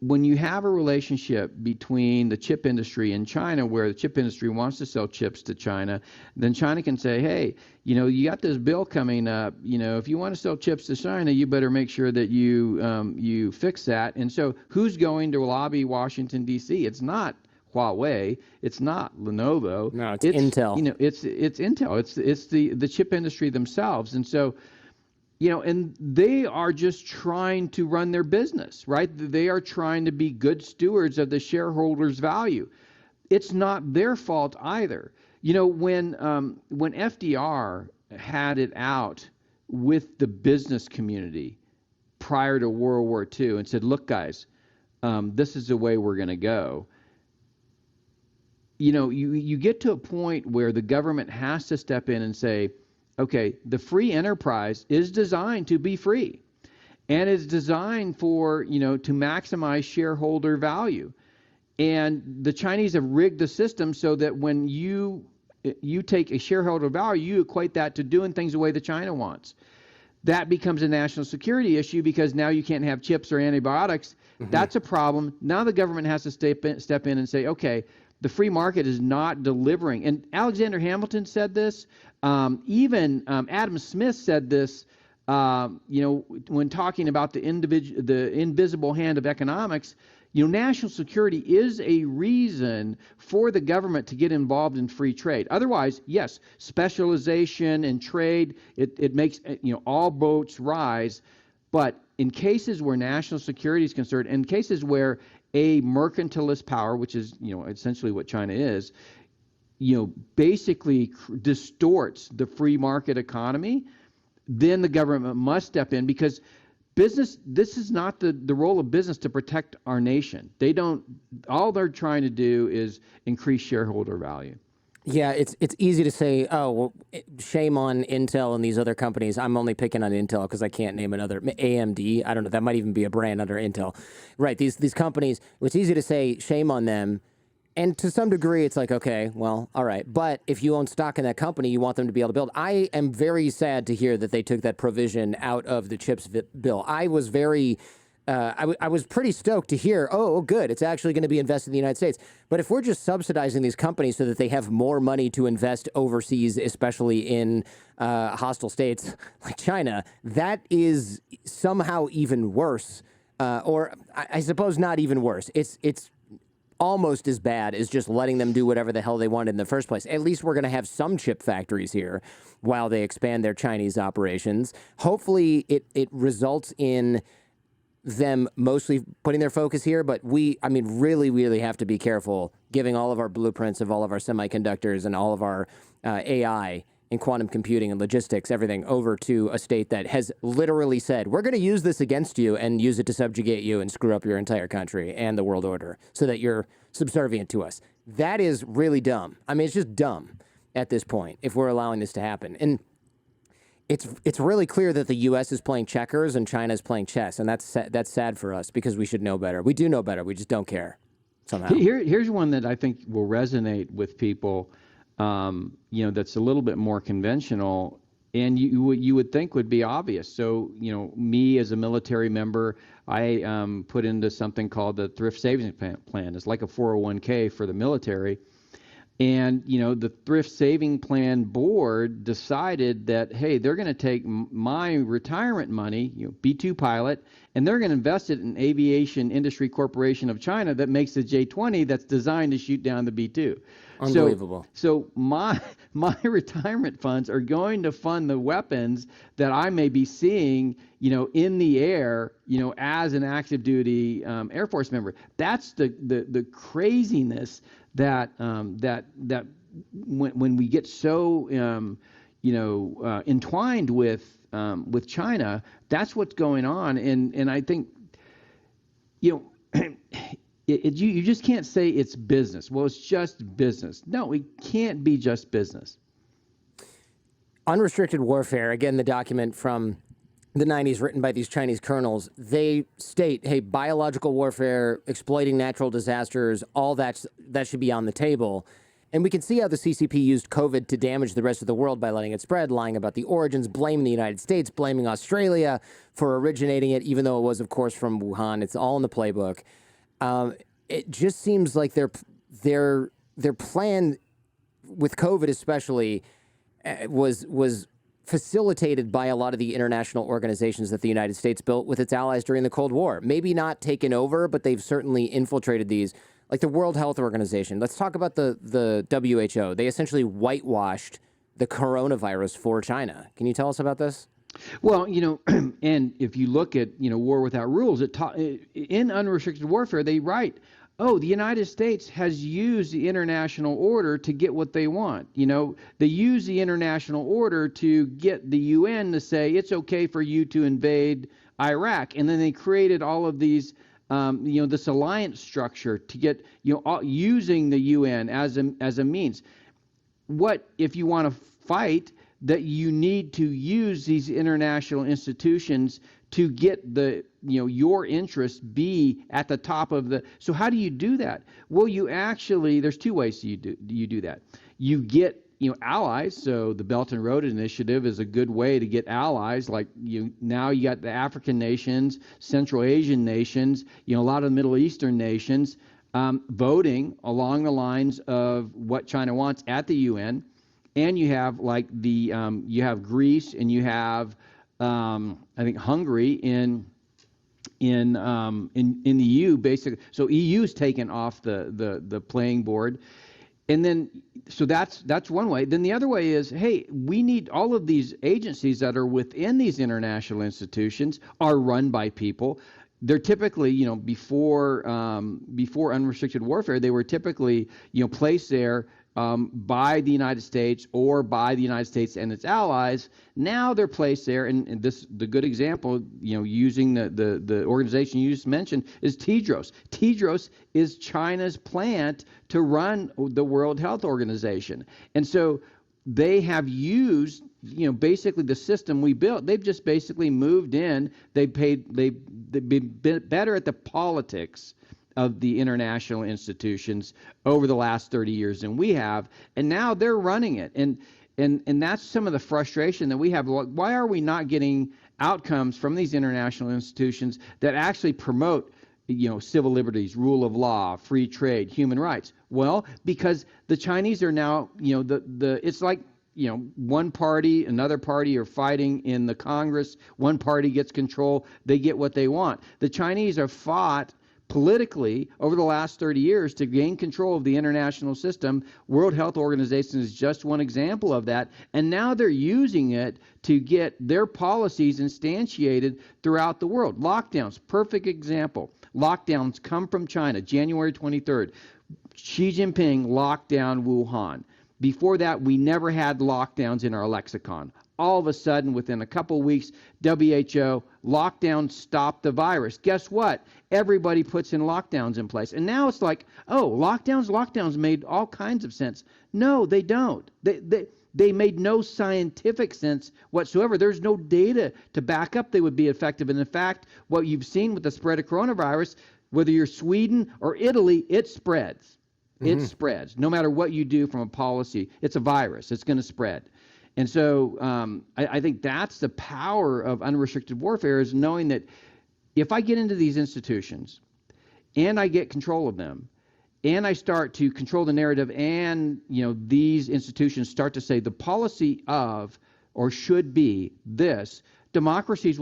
when you have a relationship between the chip industry and China, where the chip industry wants to sell chips to China, then China can say, hey, you know, you got this bill coming up. You know, if you want to sell chips to China, you better make sure that you fix that. And so who's going to lobby Washington, D.C.? It's not Huawei, it's not Lenovo. No, it's Intel. You know, it's Intel. It's the chip industry themselves. And so, you know, and they are just trying to run their business, right? They are trying to be good stewards of the shareholders' value. It's not their fault either. You know, when FDR had it out with the business community prior to World War II and said, look, guys, this is the way we're going to go. You know, you get to a point where the government has to step in and say, okay, the free enterprise is designed to be free, and it's designed for, you know, to maximize shareholder value. And the Chinese have rigged the system so that when you take a shareholder value, you equate that to doing things the way that China wants. That becomes a national security issue because now you can't have chips or antibiotics. That's a problem. Now the government has to step in and say, okay, the free market is not delivering. And Alexander Hamilton said this. Even Adam Smith said this, you know, when talking about the invisible hand of economics. You know, national security is a reason for the government to get involved in free trade. Otherwise, yes, specialization and trade, it makes, you know, all boats rise. But in cases where national security is concerned, in cases where a mercantilist power, which is, you know, essentially what China is, you know, basically distorts the free market economy, then the government must step in because business, this is not the role of business to protect our nation. They don't, all they're trying to do is increase shareholder value. Yeah, it's easy to say, oh, well, shame on Intel and these other companies. I'm only picking on Intel because I can't name another. AMD, I don't know. That might even be a brand under Intel. Right, these companies, it's easy to say shame on them. And to some degree, it's like, okay, well, all right. But if you own stock in that company, you want them to be able to build. I am very sad to hear that they took that provision out of the CHIPS bill. I was very... I was pretty stoked to hear, oh, good, it's actually going to be invested in the United States. But if we're just subsidizing these companies so that they have more money to invest overseas, especially in hostile states like China, that is somehow even worse. Or I suppose not even worse. It's almost as bad as just letting them do whatever the hell they wanted in the first place. At least we're going to have some chip factories here while they expand their Chinese operations. Hopefully it results in them mostly putting their focus here, but really, really have to be careful giving all of our blueprints of all of our semiconductors and all of our AI and quantum computing and logistics, everything over to a state that has literally said, we're going to use this against you and use it to subjugate you and screw up your entire country and the world order so that you're subservient to us. That is really dumb. I mean, it's just dumb at this point if we're allowing this to happen. And it's really clear that the U.S. is playing checkers and China is playing chess, and that's sad for us because we should know better. We do know better. We just don't care somehow. Here's one that I think will resonate with people. That's a little bit more conventional, and you would think would be obvious. So, me as a military member, I put into something called the Thrift Savings Plan. It's like a 401k for the military. And, the Thrift Saving Plan board decided that, hey, they're going to take my retirement money, B-2 pilot, and they're going to invest it in Aviation Industry Corporation of China that makes the J-20 that's designed to shoot down the B-2. Unbelievable. So my retirement funds are going to fund the weapons that I may be seeing, in the air, as an active duty Air Force member. That's the craziness that when we get so entwined with China, that's what's going on, and I think you just can't say it's business. Well, it's just business. No, it can't be just business. Unrestricted Warfare, again, the document from the 90s written by these Chinese colonels, they state, hey, biological warfare, exploiting natural disasters, all that should be on the table. And we can see how the CCP used COVID to damage the rest of the world by letting it spread, lying about the origins, blaming the United States, blaming Australia for originating it, even though it was, of course, from Wuhan. It's all in the playbook. It just seems like their plan with COVID especially was facilitated by a lot of the international organizations that the United States built with its allies during the Cold War. Maybe not taken over, but they've certainly infiltrated these, like the World Health Organization. Let's talk about the WHO. They essentially whitewashed the coronavirus for China. Can you tell us about this? Well, and if you look at, War Without Rules, in Unrestricted Warfare, they write, oh, the United States has used the international order to get what they want. They use the international order to get the UN to say it's okay for you to invade Iraq. And then they created all of these, this alliance structure to get, using the UN as a means. What if you want to fight? That you need to use these international institutions to get your interests be at the top of the. So how do you do that? Well, there's two ways you do that. You get allies. So the Belt and Road Initiative is a good way to get allies. Like now you got the African nations, Central Asian nations, a lot of the Middle Eastern nations voting along the lines of what China wants at the UN. And you have like you have Greece and you have I think Hungary in the EU basically. So EU's taken off the playing board, and then so that's one way. Then the other way is, hey, we need all of these agencies that are within these international institutions are run by people. They're typically, before Unrestricted Warfare, they were typically, placed there by the United States or by the United States and its allies. Now they're placed there, and the good example, using the organization you just mentioned, is Tedros. Tedros is China's plant to run the World Health Organization, and so they have used, basically the system we built. They've just basically moved in. They've been better at the politics of the international institutions over the last 30 years than we have, and now they're running it. And that's some of the frustration that we have. Why are we not getting outcomes from these international institutions that actually promote, civil liberties, rule of law, free trade, human rights? Well, because the Chinese are now, it's like, one party, another party are fighting in the Congress. One party gets control, they get what they want. The Chinese have fought politically over the last 30 years to gain control of the international system. World Health Organization is just one example of that. And now they're using it to get their policies instantiated throughout the world. Lockdowns, perfect example. Lockdowns come from China, January 23rd. Xi Jinping locked down Wuhan. Before that, we never had lockdowns in our lexicon. All of a sudden, within a couple of weeks, WHO, lockdown stopped the virus. Guess what? Everybody puts in lockdowns in place. And now it's like, oh, lockdowns made all kinds of sense. No, they don't. They made no scientific sense whatsoever. There's no data to back up they would be effective. And in fact, what you've seen with the spread of coronavirus, whether you're Sweden or Italy, it spreads. It spreads. No matter what you do from a policy, it's a virus. It's going to spread. And so I think that's the power of unrestricted warfare, is knowing that if I get into these institutions and I get control of them and I start to control the narrative, and these institutions start to say the policy of or should be this, democracies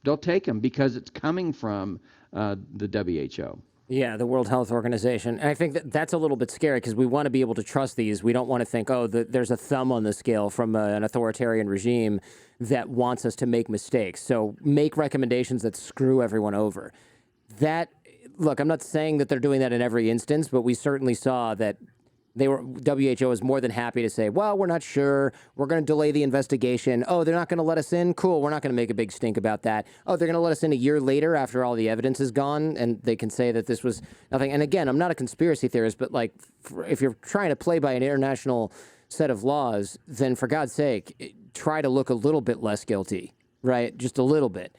they'll take them because it's coming from the WHO. Yeah, the World Health Organization. And I think that's a little bit scary because we want to be able to trust these. We don't want to think, there's a thumb on the scale from an authoritarian regime that wants us to make mistakes. So make recommendations that screw everyone over. Look, I'm not saying that they're doing that in every instance, but we certainly saw that WHO is more than happy to say, well, we're not sure. We're going to delay the investigation. Oh, they're not going to let us in? Cool. We're not going to make a big stink about that. Oh, they're going to let us in a year later after all the evidence is gone, and they can say that this was nothing. And again, I'm not a conspiracy theorist, but if you're trying to play by an international set of laws, then for God's sake, try to look a little bit less guilty, right? Just a little bit.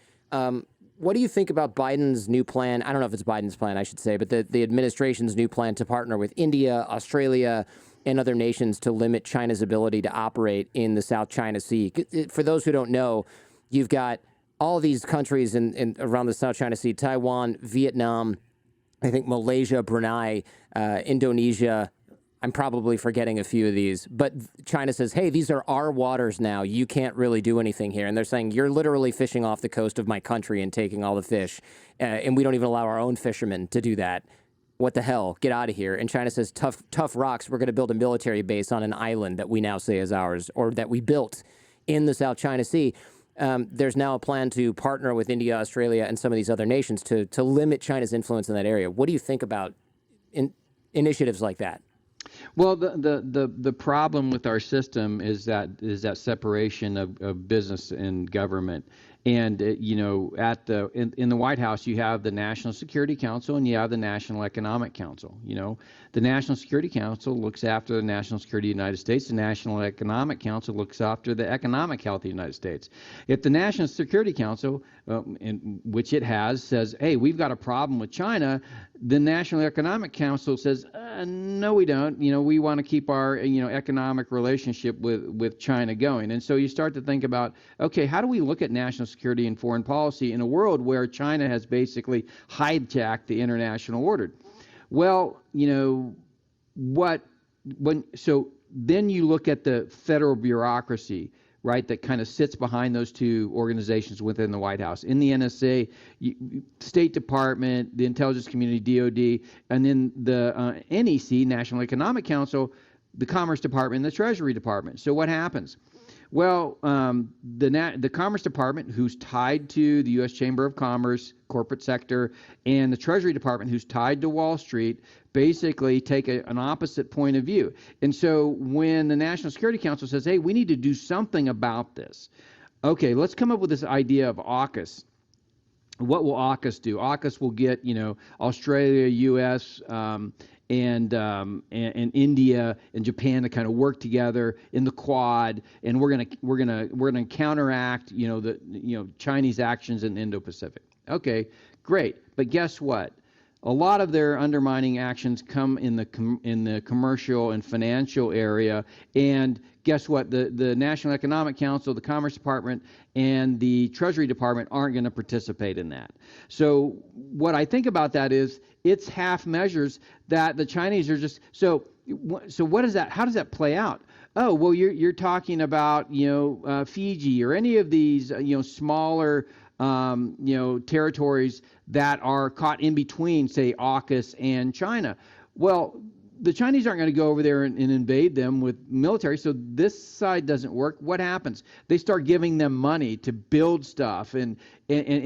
What do you think about Biden's new plan? I don't know if it's Biden's plan, I should say, but the administration's new plan to partner with India, Australia, and other nations to limit China's ability to operate in the South China Sea. For those who don't know, you've got all these countries around the South China Sea: Taiwan, Vietnam, I think Malaysia, Brunei, Indonesia. I'm probably forgetting a few of these, but China says, hey, these are our waters now. You can't really do anything here. And they're saying, you're literally fishing off the coast of my country and taking all the fish. And we don't even allow our own fishermen to do that. What the hell? Get out of here. And China says, tough rocks. We're going to build a military base on an island that we now say is ours, or that we built in the South China Sea. There's now a plan to partner with India, Australia, and some of these other nations to limit China's influence in that area. What do you think about initiatives like that? Well, the problem with our system is that separation of business and government. And in the White House, you have the National Security Council and you have the National Economic Council. The National Security Council looks after the national security of the United States. The National Economic Council looks after the economic health of the United States. If the National Security Council, which it has, says, hey, we've got a problem with China, the National Economic Council says, no, we don't. We want to keep our economic relationship with China going. And so you start to think about, okay, how do we look at national security and foreign policy in a world where China has basically hijacked the international order? Well, so then you look at the federal bureaucracy, right, that kind of sits behind those two organizations within the White House. In the NSA, State Department, the intelligence community, DOD, and then the NEC, National Economic Council, the Commerce Department, and the Treasury Department. So what happens? Well, the Commerce Department, who's tied to the U.S. Chamber of Commerce, corporate sector, and the Treasury Department, who's tied to Wall Street, basically take an opposite point of view. And so when the National Security Council says, hey, we need to do something about this, okay, let's come up with this idea of AUKUS. What will AUKUS do? AUKUS will get, Australia, U.S., and India and Japan to kind of work together in the Quad, and we're gonna counteract the Chinese actions in the Indo-Pacific. Okay, great, but guess what? A lot of their undermining actions come in the commercial and financial area, and guess what? The National Economic Council, the Commerce Department, and the Treasury Department aren't going to participate in that. So what I think about that is it's half measures that the Chinese are just so what is that? How does that play out? Oh, well, you're talking about Fiji or any of these smaller territories that are caught in between, say, AUKUS and China. Well, the Chinese aren't going to go over there and invade them with military, so this side doesn't work. What happens? They start giving them money to build stuff and to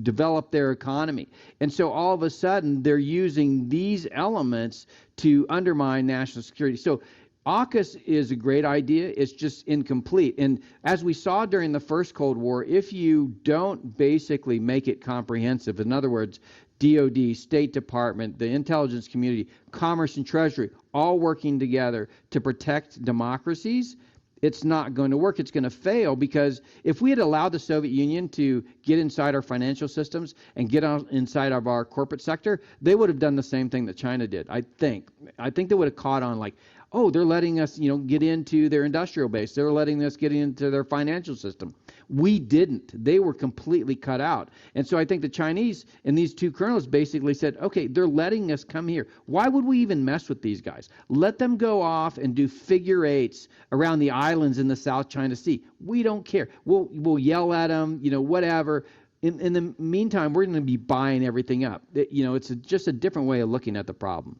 develop their economy. And so all of a sudden they're using these elements to undermine national security. So AUKUS is a great idea. It's just incomplete. And as we saw during the first Cold War, if you don't basically make it comprehensive, in other words, DOD, State Department, the intelligence community, Commerce and Treasury, all working together to protect democracies, it's not going to work. It's going to fail, because if we had allowed the Soviet Union to get inside our financial systems and get inside of our corporate sector, they would have done the same thing that China did, I think. I think they would have caught on like, oh, they're letting us, get into their industrial base. They're letting us get into their financial system. We didn't. They were completely cut out. And so I think the Chinese and these two colonels basically said, okay, they're letting us come here. Why would we even mess with these guys? Let them go off and do figure eights around the islands in the South China Sea. We don't care. We'll yell at them, whatever. In the meantime, we're going to be buying everything up. It's just a different way of looking at the problem.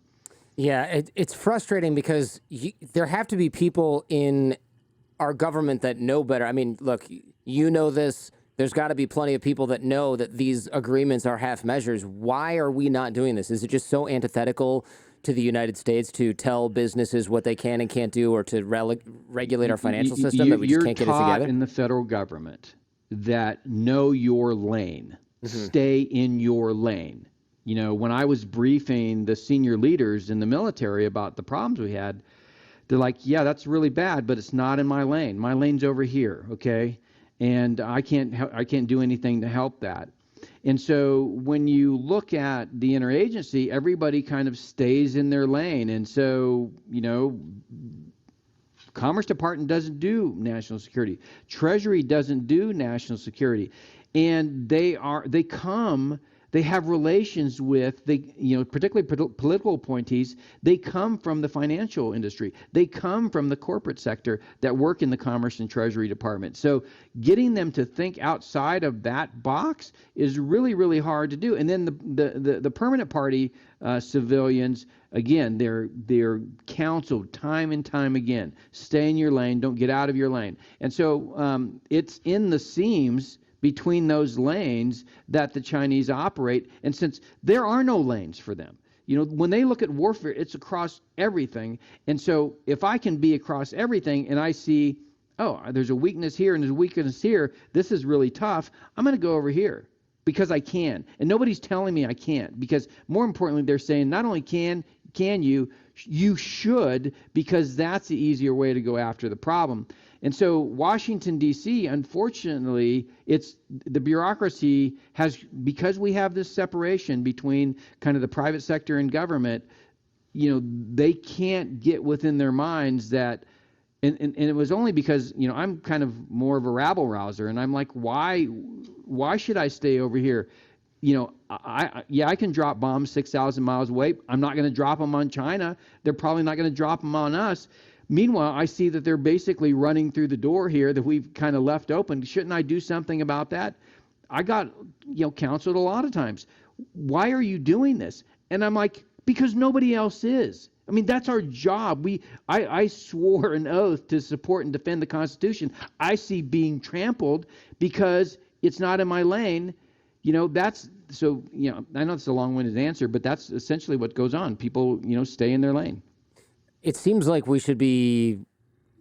Yeah, it's frustrating because there have to be people in our government that know better. I mean, look, you know this. There's got to be plenty of people that know that these agreements are half measures. Why are we not doing this? Is it just so antithetical to the United States to tell businesses what they can and can't do, or to regulate our financial system that we just can't get it together? You're taught in the federal government that know your lane, stay in your lane. When I was briefing the senior leaders in the military about the problems we had, they're like, yeah, that's really bad, but it's not in my lane. My lane's over here, okay? And I can't do anything to help that. And so when you look at the interagency, everybody kind of stays in their lane. And so, Commerce Department doesn't do national security. Treasury doesn't do national security. And they have relations with, particularly political appointees. They come from the financial industry. They come from the corporate sector that work in the Commerce and Treasury Department. So getting them to think outside of that box is really, really hard to do. And then the permanent party civilians, again, they're counseled time and time again, stay in your lane, don't get out of your lane. And so it's in the seams between those lanes that the Chinese operate. And since there are no lanes for them, when they look at warfare, it's across everything. And so if I can be across everything and I see, oh, there's a weakness here and there's a weakness here, this is really tough, I'm going to go over here because I can. And nobody's telling me I can't, because more importantly, they're saying not only can you should, because that's the easier way to go after the problem. And so Washington, D.C., unfortunately, the bureaucracy has, because we have this separation between kind of the private sector and government, they can't get within their minds that, and it was only because, I'm kind of more of a rabble rouser, and I'm like, why should I stay over here? I can drop bombs 6,000 miles away. I'm not going to drop them on China. They're probably not going to drop them on us. Meanwhile, I see that they're basically running through the door here that we've kind of left open. Shouldn't I do something about that? I got, counseled a lot of times. Why are you doing this? And I'm like, because nobody else is. I mean, that's our job. I swore an oath to support and defend the Constitution. I see being trampled because it's not in my lane. That's so. I know it's a long-winded answer, but that's essentially what goes on. People, stay in their lane. It seems like we should be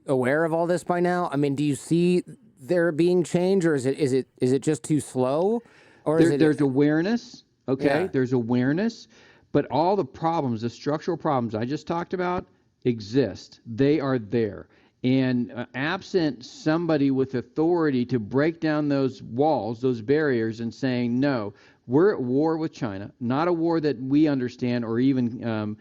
aware of all this by now. I mean, do you see there being change, or is it just too slow, or there's awareness? Okay, Yeah. there's awareness. But all the problems, the structural problems I just talked about, exist. They are there. And absent somebody with authority to break down those walls, those barriers, and saying, no, we're at war with China, not a war that we understand or even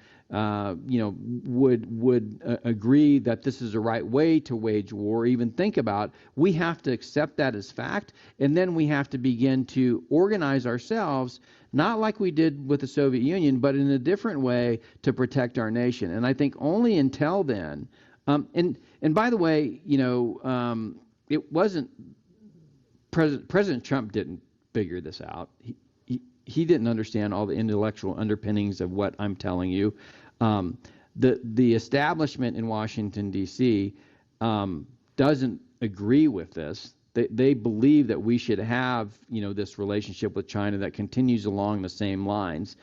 would agree that this is the right way to wage war, or even think about. We have to accept that as fact, and then we have to begin to organize ourselves, not like we did with the Soviet Union, but in a different way to protect our nation. And I think only until then, and by the way, it wasn't President Trump didn't figure this out. He didn't understand all the intellectual underpinnings of what I'm telling you. The establishment in Washington, D.C. Doesn't agree with this. They believe that we should have, this relationship with China that continues along the same lines.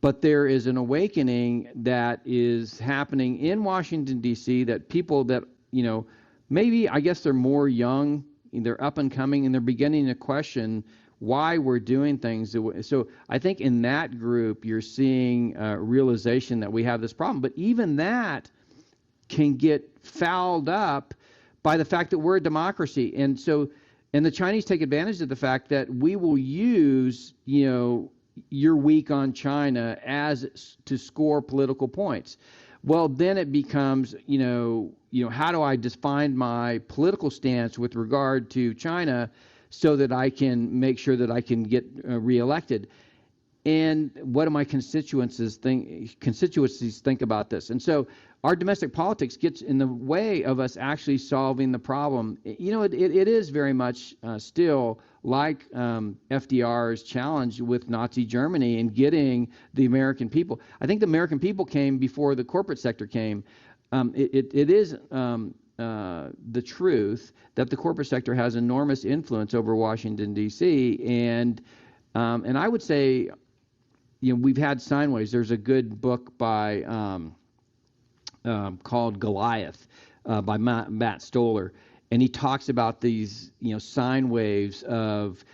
But there is an awakening that is happening in Washington, D.C. that people that, maybe, I guess they're more young, they're up and coming, and they're beginning to question why we're doing things. So I think in that group, you're seeing realization that we have this problem. But even that can get fouled up by the fact that we're a democracy. And the Chinese take advantage of the fact that we will use, you're weak on China as to score political points. Well, then it becomes, how do I define my political stance with regard to China so that I can make sure that I can get reelected? And what do my constituencies think about this? And so our domestic politics gets in the way of us actually solving the problem. It is very much still like FDR's challenge with Nazi Germany and getting the American people. I think the American people came before the corporate sector came. It is the truth that the corporate sector has enormous influence over Washington, D.C. And I would say, we've had sine waves. There's a good book by called Goliath by Matt Stoller, and he talks about these sine waves of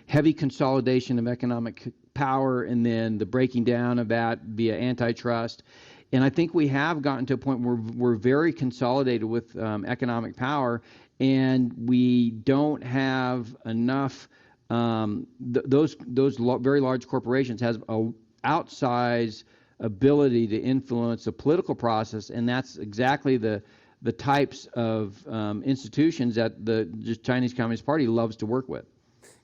heavy consolidation of economic power and then the breaking down of that via antitrust. And I think we have gotten to a point where we're very consolidated with economic power, and we don't have enough. Those very large corporations has a outsized ability to influence a political process, and that's exactly the types of institutions that the Chinese Communist Party loves to work with.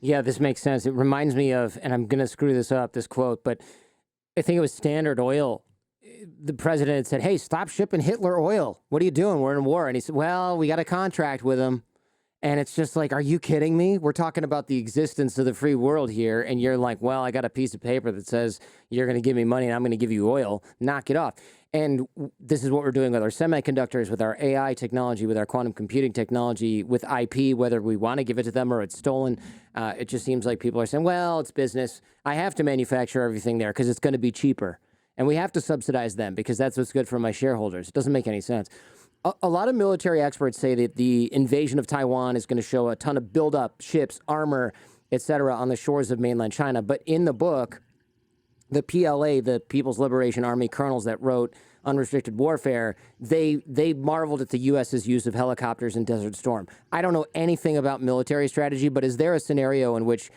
Yeah, this makes sense. It reminds me of, and I'm going to screw this up, this quote, but I think it was Standard Oil. The president had said, hey, stop shipping Hitler oil. What are you doing? We're in war. And he said, well, we got a contract with him. And it's just like, are you kidding me? We're talking about the existence of the free world here. And you're like, well, I got a piece of paper that says you're going to give me money and I'm going to give you oil. Knock it off. And this is what we're doing with our semiconductors, with our AI technology, with our quantum computing technology, with IP, whether we want to give it to them or it's stolen. It just seems like people are saying, well, it's business. I have to manufacture everything there because it's going to be cheaper. And we have to subsidize them because that's what's good for my shareholders. It doesn't make any sense. A lot of military experts say that the invasion of Taiwan is going to show a ton of buildup, ships, armor, etc., on the shores of mainland China. But in the book, the PLA, the People's Liberation Army colonels that wrote Unrestricted Warfare, they marveled at the U.S.'s use of helicopters in Desert Storm. I don't know anything about military strategy, but is there a scenario in which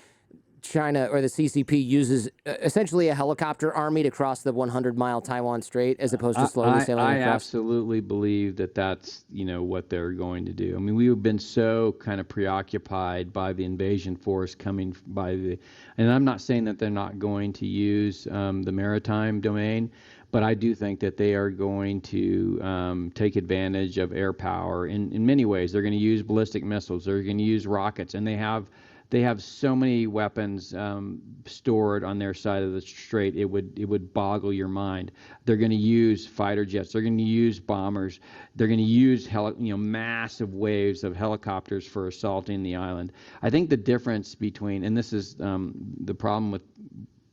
China or the CCP uses essentially a helicopter army to cross the 100-mile Taiwan Strait as opposed to slowly sailing across? I absolutely believe that that's what they're going to do. I mean, we've been so kind of preoccupied by the invasion force coming by and I'm not saying that they're not going to use the maritime domain, but I do think that they are going to take advantage of air power in many ways. They're going to use ballistic missiles. They're going to use rockets, and they have They have so many weapons stored on their side of the strait, it would boggle your mind. They're going to use fighter jets. They're going to use bombers. They're going to use massive waves of helicopters for assaulting the island. I think the difference between, and this is the problem with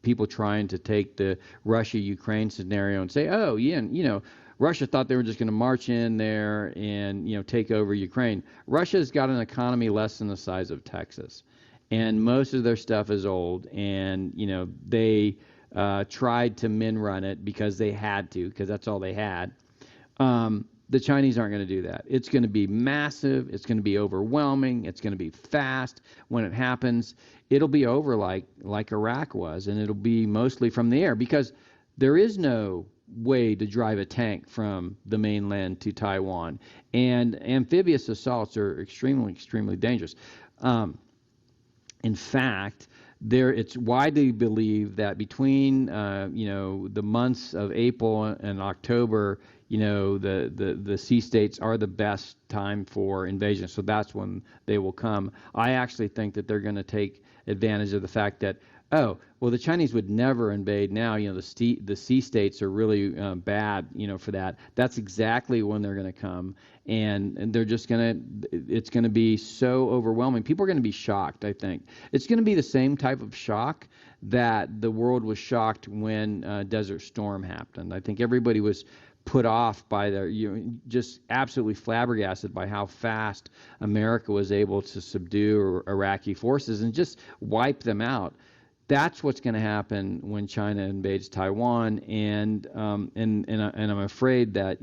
people trying to take the Russia-Ukraine scenario and say, oh, yeah, Russia thought they were just going to march in there and take over Ukraine. Russia's got an economy less than the size of Texas, and most of their stuff is old. And they tried to min run it because they had to, because that's all they had. The Chinese aren't going to do that. It's going to be massive. It's going to be overwhelming. It's going to be fast. When it happens, it'll be over like Iraq was, and it'll be mostly from the air, because there is no way to drive a tank from the mainland to Taiwan, and amphibious assaults are extremely dangerous. In fact, it's widely believed that between the months of April and October, the sea states are the best time for invasion. So that's when they will come. I actually think that they're going to take advantage of the fact that, oh, well, the Chinese would never invade now. The sea states are really bad, for that. That's exactly when they're going to come, and they're just it's going to be so overwhelming. People are going to be shocked, I think. It's going to be the same type of shock that the world was shocked when Desert Storm happened. I think everybody was put off by just absolutely flabbergasted by how fast America was able to subdue Iraqi forces and just wipe them out. That's what's going to happen when China invades Taiwan, and I'm afraid that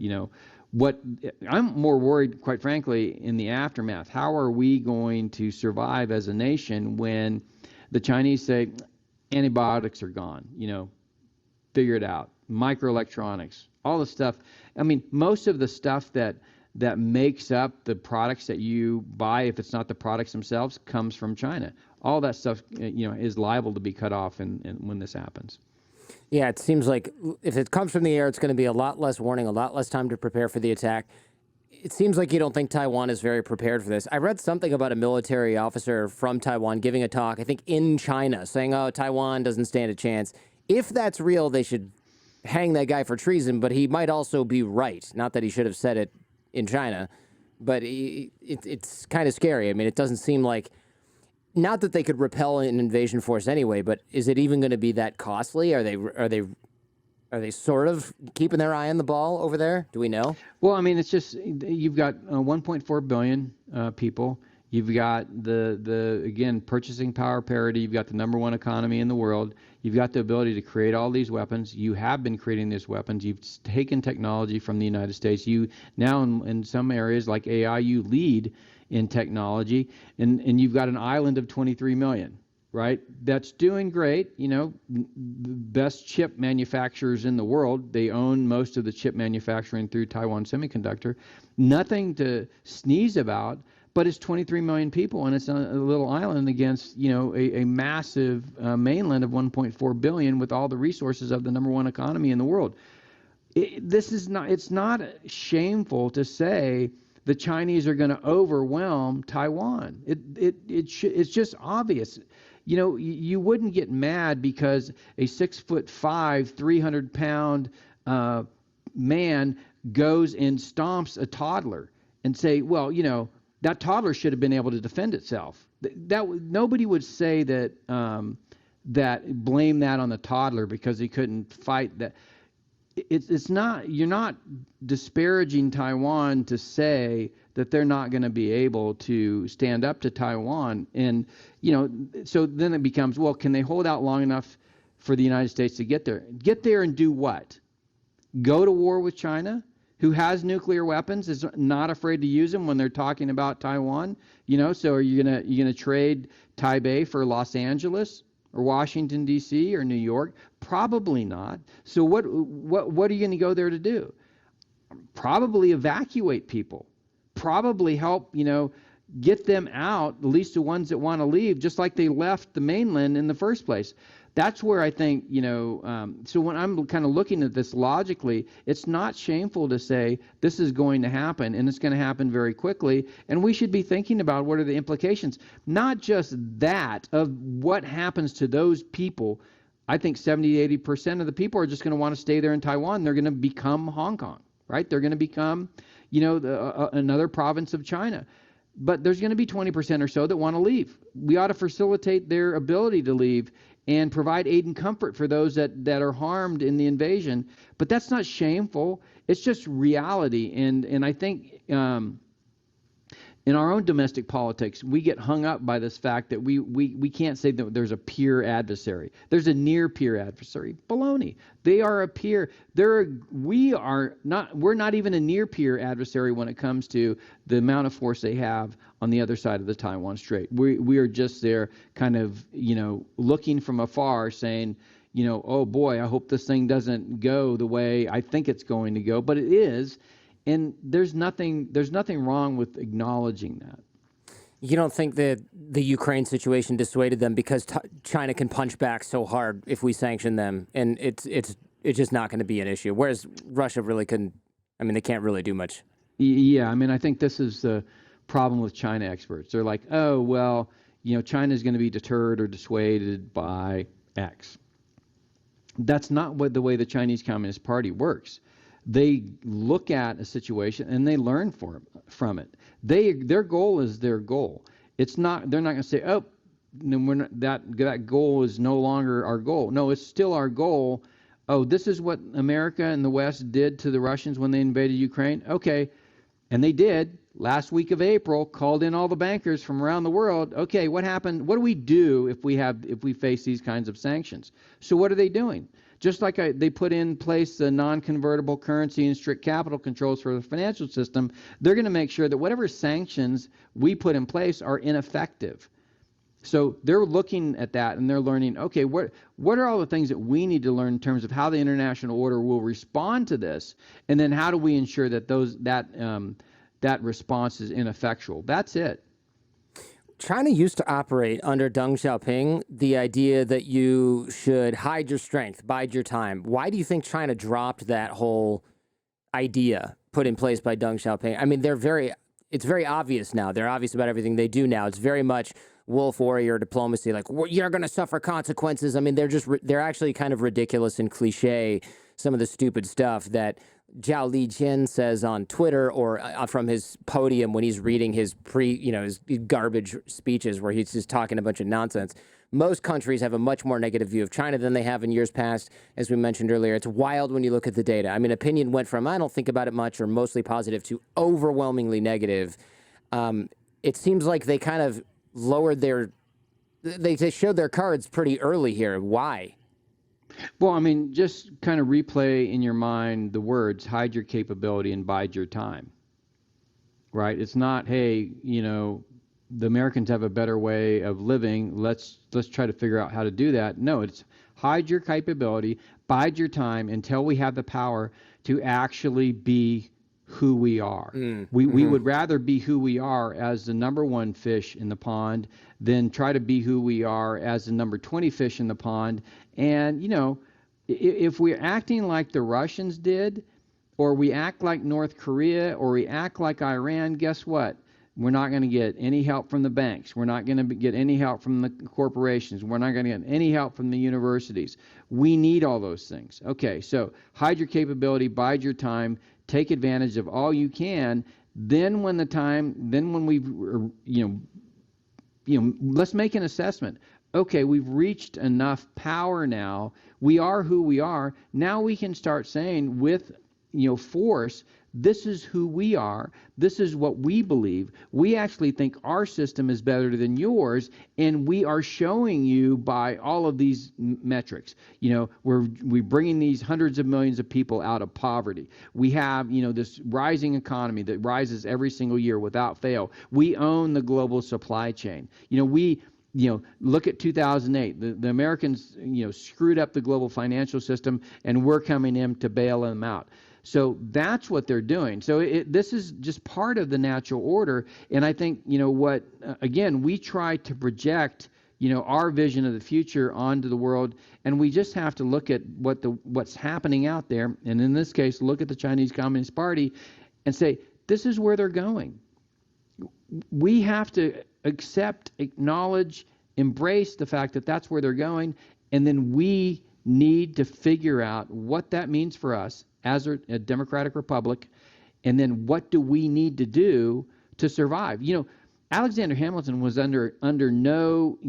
what I'm more worried, quite frankly, in the aftermath. How are we going to survive as a nation when the Chinese say antibiotics are gone? Figure it out. Microelectronics, all the stuff. I mean, most of the stuff that makes up the products that you buy, if it's not the products themselves, comes from China. All that stuff, is liable to be cut off when this happens. Yeah, it seems like if it comes from the air, it's going to be a lot less warning, a lot less time to prepare for the attack. It seems like you don't think Taiwan is very prepared for this. I read something about a military officer from Taiwan giving a talk, I think in China, saying, oh, Taiwan doesn't stand a chance. If that's real, they should hang that guy for treason, but he might also be right. Not that he should have said it in China, but it's kind of scary. I mean, it doesn't seem like, not that they could repel an invasion force anyway, but is it even going to be that costly? Are they sort of keeping their eye on the ball over there? Do we know? Well, I mean, it's just, you've got 1.4 billion people. You've got again, purchasing power parity. You've got the #1 economy in the world. You've got the ability to create all these weapons. You have been creating these weapons. You've taken technology from the United States. You now, in some areas like AI, you lead in technology, and you've got an island of 23 million, right? That's doing great. Best chip manufacturers in the world. They own most of the chip manufacturing through Taiwan Semiconductor. Nothing to sneeze about, but it's 23 million people, and it's a little island against, a massive mainland of 1.4 billion with all the resources of the #1 economy in the world. It's not shameful to say the Chinese are going to overwhelm Taiwan. It's just obvious. You wouldn't get mad because a 6'5", 300-pound man goes and stomps a toddler and say, well, that toddler should have been able to defend itself. Nobody would say that blame that on the toddler because he couldn't fight that. It's not, you're not disparaging Taiwan to say that they're not going to be able to stand up to Taiwan. And, so then it becomes, well, can they hold out long enough for the United States to get there? Get there and do what? Go to war with China, who has nuclear weapons, is not afraid to use them when they're talking about Taiwan? So are you gonna trade Taipei for Los Angeles? Or Washington, D.C., or New York? Probably not. So what are you going to go there to do? Probably evacuate people. Probably help, get them out, at least the ones that want to leave, just like they left the mainland in the first place. that's where I think, so when I'm kind of looking at this logically, it's not shameful to say this is going to happen and it's going to happen very quickly. And we should be thinking about what are the implications, not just that of what happens to those people. I think 70, 80% of the people are just going to want to stay there in Taiwan. They're going to become Hong Kong, right? They're going to become, another province of China. But there's going to be 20% or so that want to leave. We ought to facilitate their ability to leave and provide aid and comfort for those that are harmed in the invasion. But that's not shameful. It's just reality. And I think in our own domestic politics, we get hung up by this fact that we can't say that there's a peer adversary. There's a near peer adversary. Baloney. They are a peer. We're not even a near peer adversary when it comes to the amount of force they have on the other side of the Taiwan Strait. We are just there kind of, looking from afar saying, oh boy, I hope this thing doesn't go the way I think it's going to go, but it is. And there's nothing wrong with acknowledging that. You don't think that the Ukraine situation dissuaded them because China can punch back so hard if we sanction them, and it's just not going to be an issue. Whereas Russia really couldn't. I mean, they can't really do much. Yeah, I mean, I think this is the problem with China experts. They're like, oh well, China's going to be deterred or dissuaded by X. That's not the way the Chinese Communist Party works. They look at a situation and they learn from it. Their goal is their goal. It's not. They're not going to say, "Oh, no, we're not, that goal is no longer our goal." No, it's still our goal. Oh, this is what America and the West did to the Russians when they invaded Ukraine. Okay, and they did. Last week of April, called in all the bankers from around the world. Okay, what happened? What do we do if we face these kinds of sanctions? So what are they doing? Just like they put in place the non-convertible currency and strict capital controls for the financial system, they're going to make sure that whatever sanctions we put in place are ineffective. So they're looking at that and they're learning, okay, what are all the things that we need to learn in terms of how the international order will respond to this, and then how do we ensure that that response is ineffectual? That's it. China used to operate under Deng Xiaoping the idea that you should hide your strength, bide your time. Why do you think China dropped that whole idea put in place by Deng Xiaoping? I mean, it's very obvious now. They're obvious about everything they do now. It's very much wolf warrior diplomacy, like, you're going to suffer consequences. I mean, they're actually kind of ridiculous and cliche, some of the stupid stuff that Zhao Lijian says on Twitter or from his podium when he's reading his his garbage speeches where he's just talking a bunch of nonsense. Most countries have a much more negative view of China than they have in years past. As we mentioned earlier, it's wild when you look at the data. I mean, opinion went from I don't think about it much or mostly positive to overwhelmingly negative. It seems like they kind of lowered they showed their cards pretty early here. Why? Well, I mean, just kind of replay in your mind the words, hide your capability and bide your time, right? It's not, hey, the Americans have a better way of living. Let's try to figure out how to do that. No, it's hide your capability, bide your time until we have the power to actually be who we are. We would rather be who we are as the number one fish in the pond than try to be who we are as the number 20 fish in the pond. And, if we're acting like the Russians did, or we act like North Korea, or we act like Iran, guess what? We're not going to get any help from the banks. We're not going to get any help from the corporations. We're not going to get any help from the universities. We need all those things. Okay, so hide your capability, bide your time, take advantage of all you can. Then when let's make an assessment. Okay, we've reached enough power now. We are who we are. Now we can start saying with force, this is who we are. This is what we believe. We actually think our system is better than yours, and we are showing you by all of these metrics. We're bringing these hundreds of millions of people out of poverty. We have this rising economy that rises every single year without fail. We own the global supply chain. Look at 2008. The Americans screwed up the global financial system, and we're coming in to bail them out. So that's what they're doing. So this is just part of the natural order. And I think, again, we try to project, our vision of the future onto the world, and we just have to look at what's happening out there, and in this case, look at the Chinese Communist Party and say, this is where they're going. We have to accept, acknowledge, embrace the fact that that's where they're going, and then we need to figure out what that means for us as a democratic republic, and then what do we need to do to survive. Alexander Hamilton was under no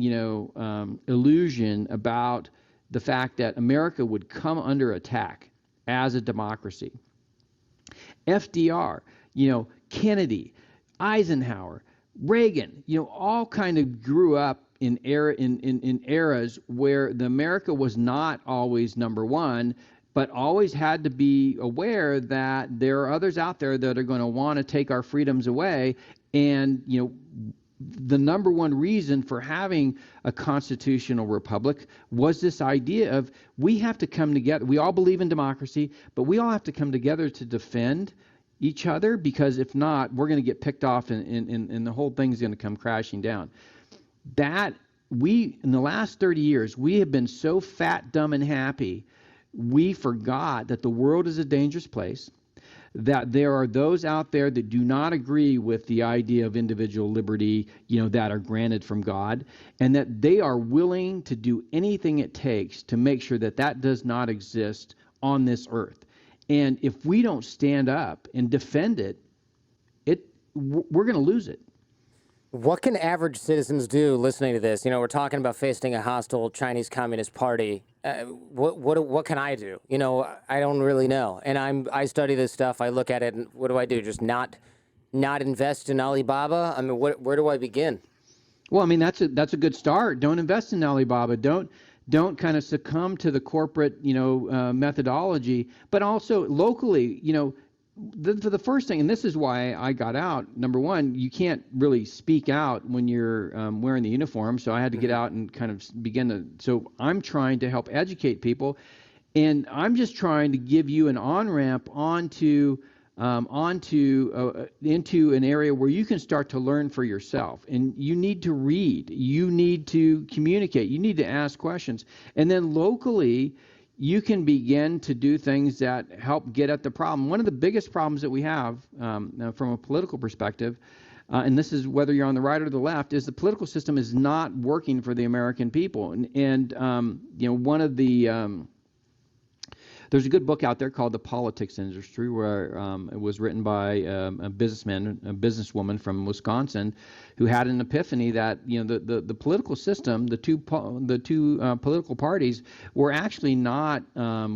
illusion about the fact that America would come under attack as a democracy. FDR, Kennedy, Eisenhower, Reagan, all kind of grew up in eras where the America was not always number one, but always had to be aware that there are others out there that are going to want to take our freedoms away. And, the number one reason for having a constitutional republic was this idea of we have to come together. We all believe in democracy, but we all have to come together to defend each other, because if not, we're going to get picked off and the whole thing's going to come crashing down. In the last 30 years, we have been so fat, dumb, and happy, we forgot that the world is a dangerous place, that there are those out there that do not agree with the idea of individual liberty, that are granted from God, and that they are willing to do anything it takes to make sure that that does not exist on this earth. And if we don't stand up and defend it, we're going to lose it. What can average citizens do listening to this? We're talking about facing a hostile Chinese Communist Party. What can I do? I don't really know. And I study this stuff. I look at it, and what do I do? Just not invest in Alibaba? I mean, where do I begin? Well, I mean, that's a good start. Don't invest in Alibaba. Don't kind of succumb to the corporate, methodology. But also locally, the first thing, and this is why I got out, number one, you can't really speak out when you're wearing the uniform, so I had to get out and kind of so I'm trying to help educate people, and I'm just trying to give you an on-ramp into an area where you can start to learn for yourself. And you need to read, you need to communicate, you need to ask questions, and then locally, you can begin to do things that help get at the problem. One of the biggest problems that we have from a political perspective, and this is whether you're on the right or the left, is the political system is not working for the American people. And one of the there's a good book out there called The Politics Industry, where it was written by a businesswoman from Wisconsin, who had an epiphany that the political system, the two political parties, were actually not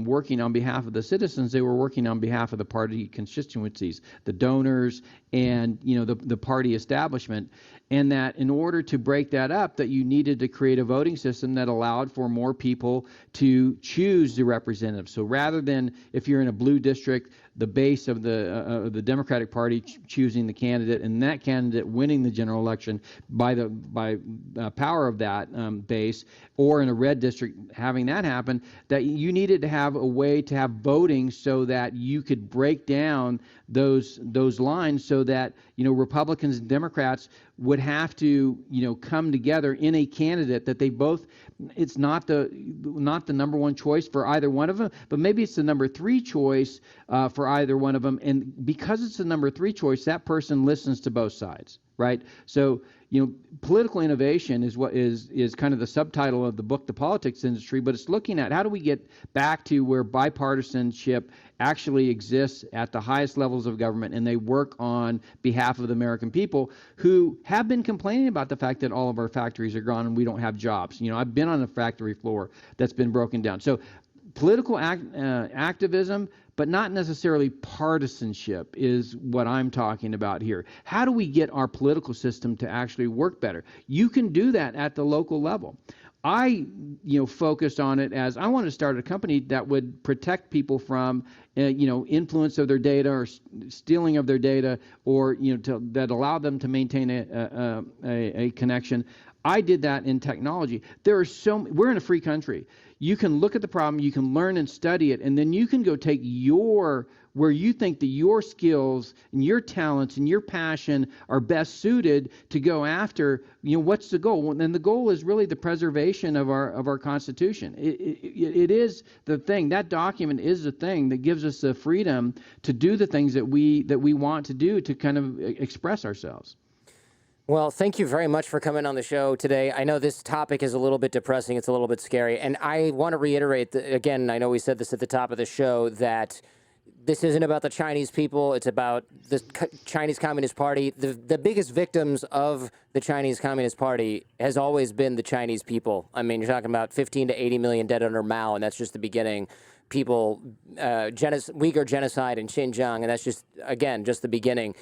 working on behalf of the citizens. They were working on behalf of the party constituencies, the donors, and the party establishment. And that in order to break that up, that you needed to create a voting system that allowed for more people to choose the representatives. So rather than, if you're in a blue district, the base of the Democratic Party choosing the candidate, and that candidate winning the general election by power of that base, or in a red district having that happen, that you needed to have a way to have voting so that you could break down those lines, so that Republicans and Democrats would have to come together in a candidate that they both, it's not the number one choice for either one of them, but maybe it's the number 3 choice for either one of them. And because it's the number 3 choice, that person listens to both sides, right? So political innovation is what is kind of the subtitle of the book, The Politics Industry, but it's looking at how do we get back to where bipartisanship actually exists at the highest levels of government, and they work on behalf of the American people who have been complaining about the fact that all of our factories are gone and we don't have jobs. I've been on a factory floor that's been broken down. So political activism, but not necessarily partisanship, is what I'm talking about here. How do we get our political system to actually work better? You can do that at the local level. I, focused on it as I wanted to start a company that would protect people from, influence of their data or stealing of their data, or that allow them to maintain a connection. I did that in technology. We're in a free country. You can look at the problem, you can learn and study it, and then you can go take where you think that your skills and your talents and your passion are best suited to go after, what's the goal? And the goal is really the preservation of our Constitution. It is the thing. That document is the thing that gives us the freedom to do the things that we want to do to kind of express ourselves. Well, thank you very much for coming on the show today. I know this topic is a little bit depressing. It's a little bit scary. And I want to reiterate, again, I know we said this at the top of the show, that this isn't about the Chinese people. It's about the Chinese Communist Party. The biggest victims of the Chinese Communist Party has always been the Chinese people. I mean, you're talking about 15 to 80 million dead under Mao, and that's just the beginning. People, Uyghur genocide in Xinjiang, and that's just, again, just the beginning.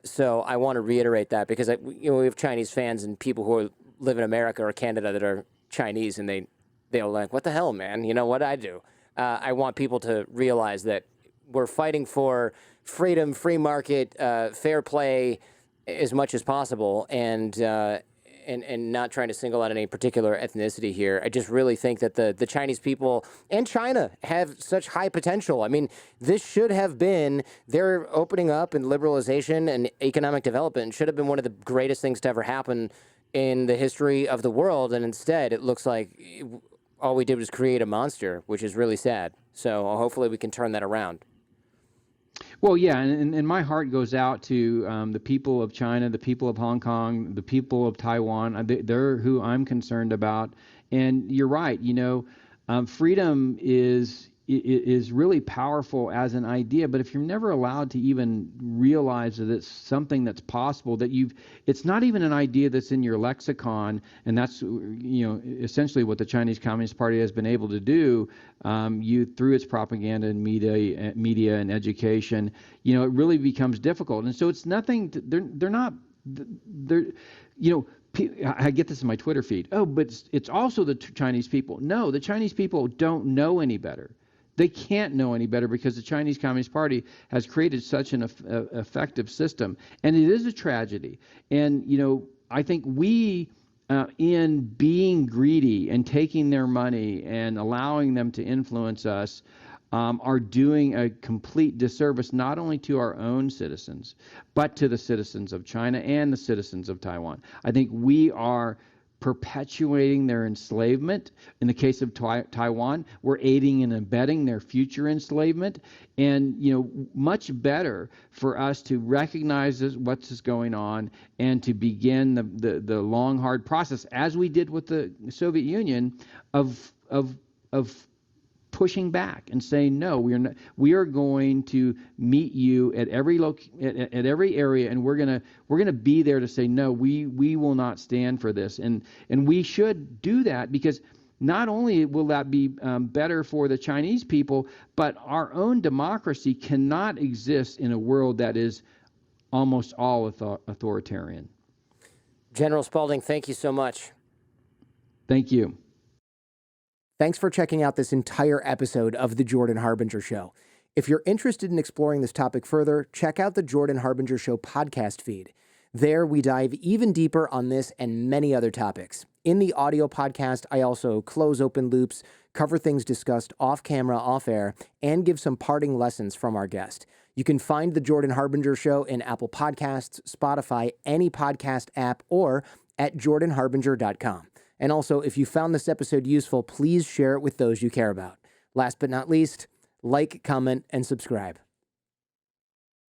So I want to reiterate that because we have Chinese fans and people who live in America or Canada that are Chinese, and they're like, what the hell, man? What'd I do? I want people to realize that we're fighting for freedom, free market, fair play as much as possible, and not trying to single out any particular ethnicity here. I just really think that the Chinese people and China have such high potential. I mean, this should have been, their opening up and liberalization and economic development should have been one of the greatest things to ever happen in the history of the world. And instead, it looks like all we did was create a monster, which is really sad. So hopefully we can turn that around. Well, yeah, and my heart goes out to the people of China, the people of Hong Kong, the people of Taiwan. They're who I'm concerned about. And you're right, freedom is really powerful as an idea, but if you're never allowed to even realize that it's something that's possible, that it's not even an idea that's in your lexicon, and that's essentially what the Chinese Communist Party has been able to do, through its propaganda and media and education, it really becomes difficult. And so it's nothing. I get this in my Twitter feed. Oh, but it's also the Chinese people. No, the Chinese people don't know any better. They can't know any better because the Chinese Communist Party has created such an effective system. And it is a tragedy. And, I think we, in being greedy and taking their money and allowing them to influence us, are doing a complete disservice not only to our own citizens, but to the citizens of China and the citizens of Taiwan. I think we are perpetuating their enslavement. In the case of Taiwan, we're aiding and abetting their future enslavement. And, much better for us to recognize what's going on and to begin the long, hard process, as we did with the Soviet Union, of pushing back and saying, no, we are going to meet you at every area, and we're gonna be there to say, no, we will not stand for this. And we should do that, because not only will that be better for the Chinese people, but our own democracy cannot exist in a world that is almost all authoritarian. General Spalding, thank you so much. Thank you. Thanks for checking out this entire episode of The Jordan Harbinger Show. If you're interested in exploring this topic further, check out the Jordan Harbinger Show podcast feed. There, we dive even deeper on this and many other topics. In the audio podcast, I also close open loops, cover things discussed off camera, off air, and give some parting lessons from our guest. You can find the Jordan Harbinger Show in Apple Podcasts, Spotify, any podcast app, or at jordanharbinger.com. And also, if you found this episode useful, please share it with those you care about. Last but not least, like, comment, and subscribe.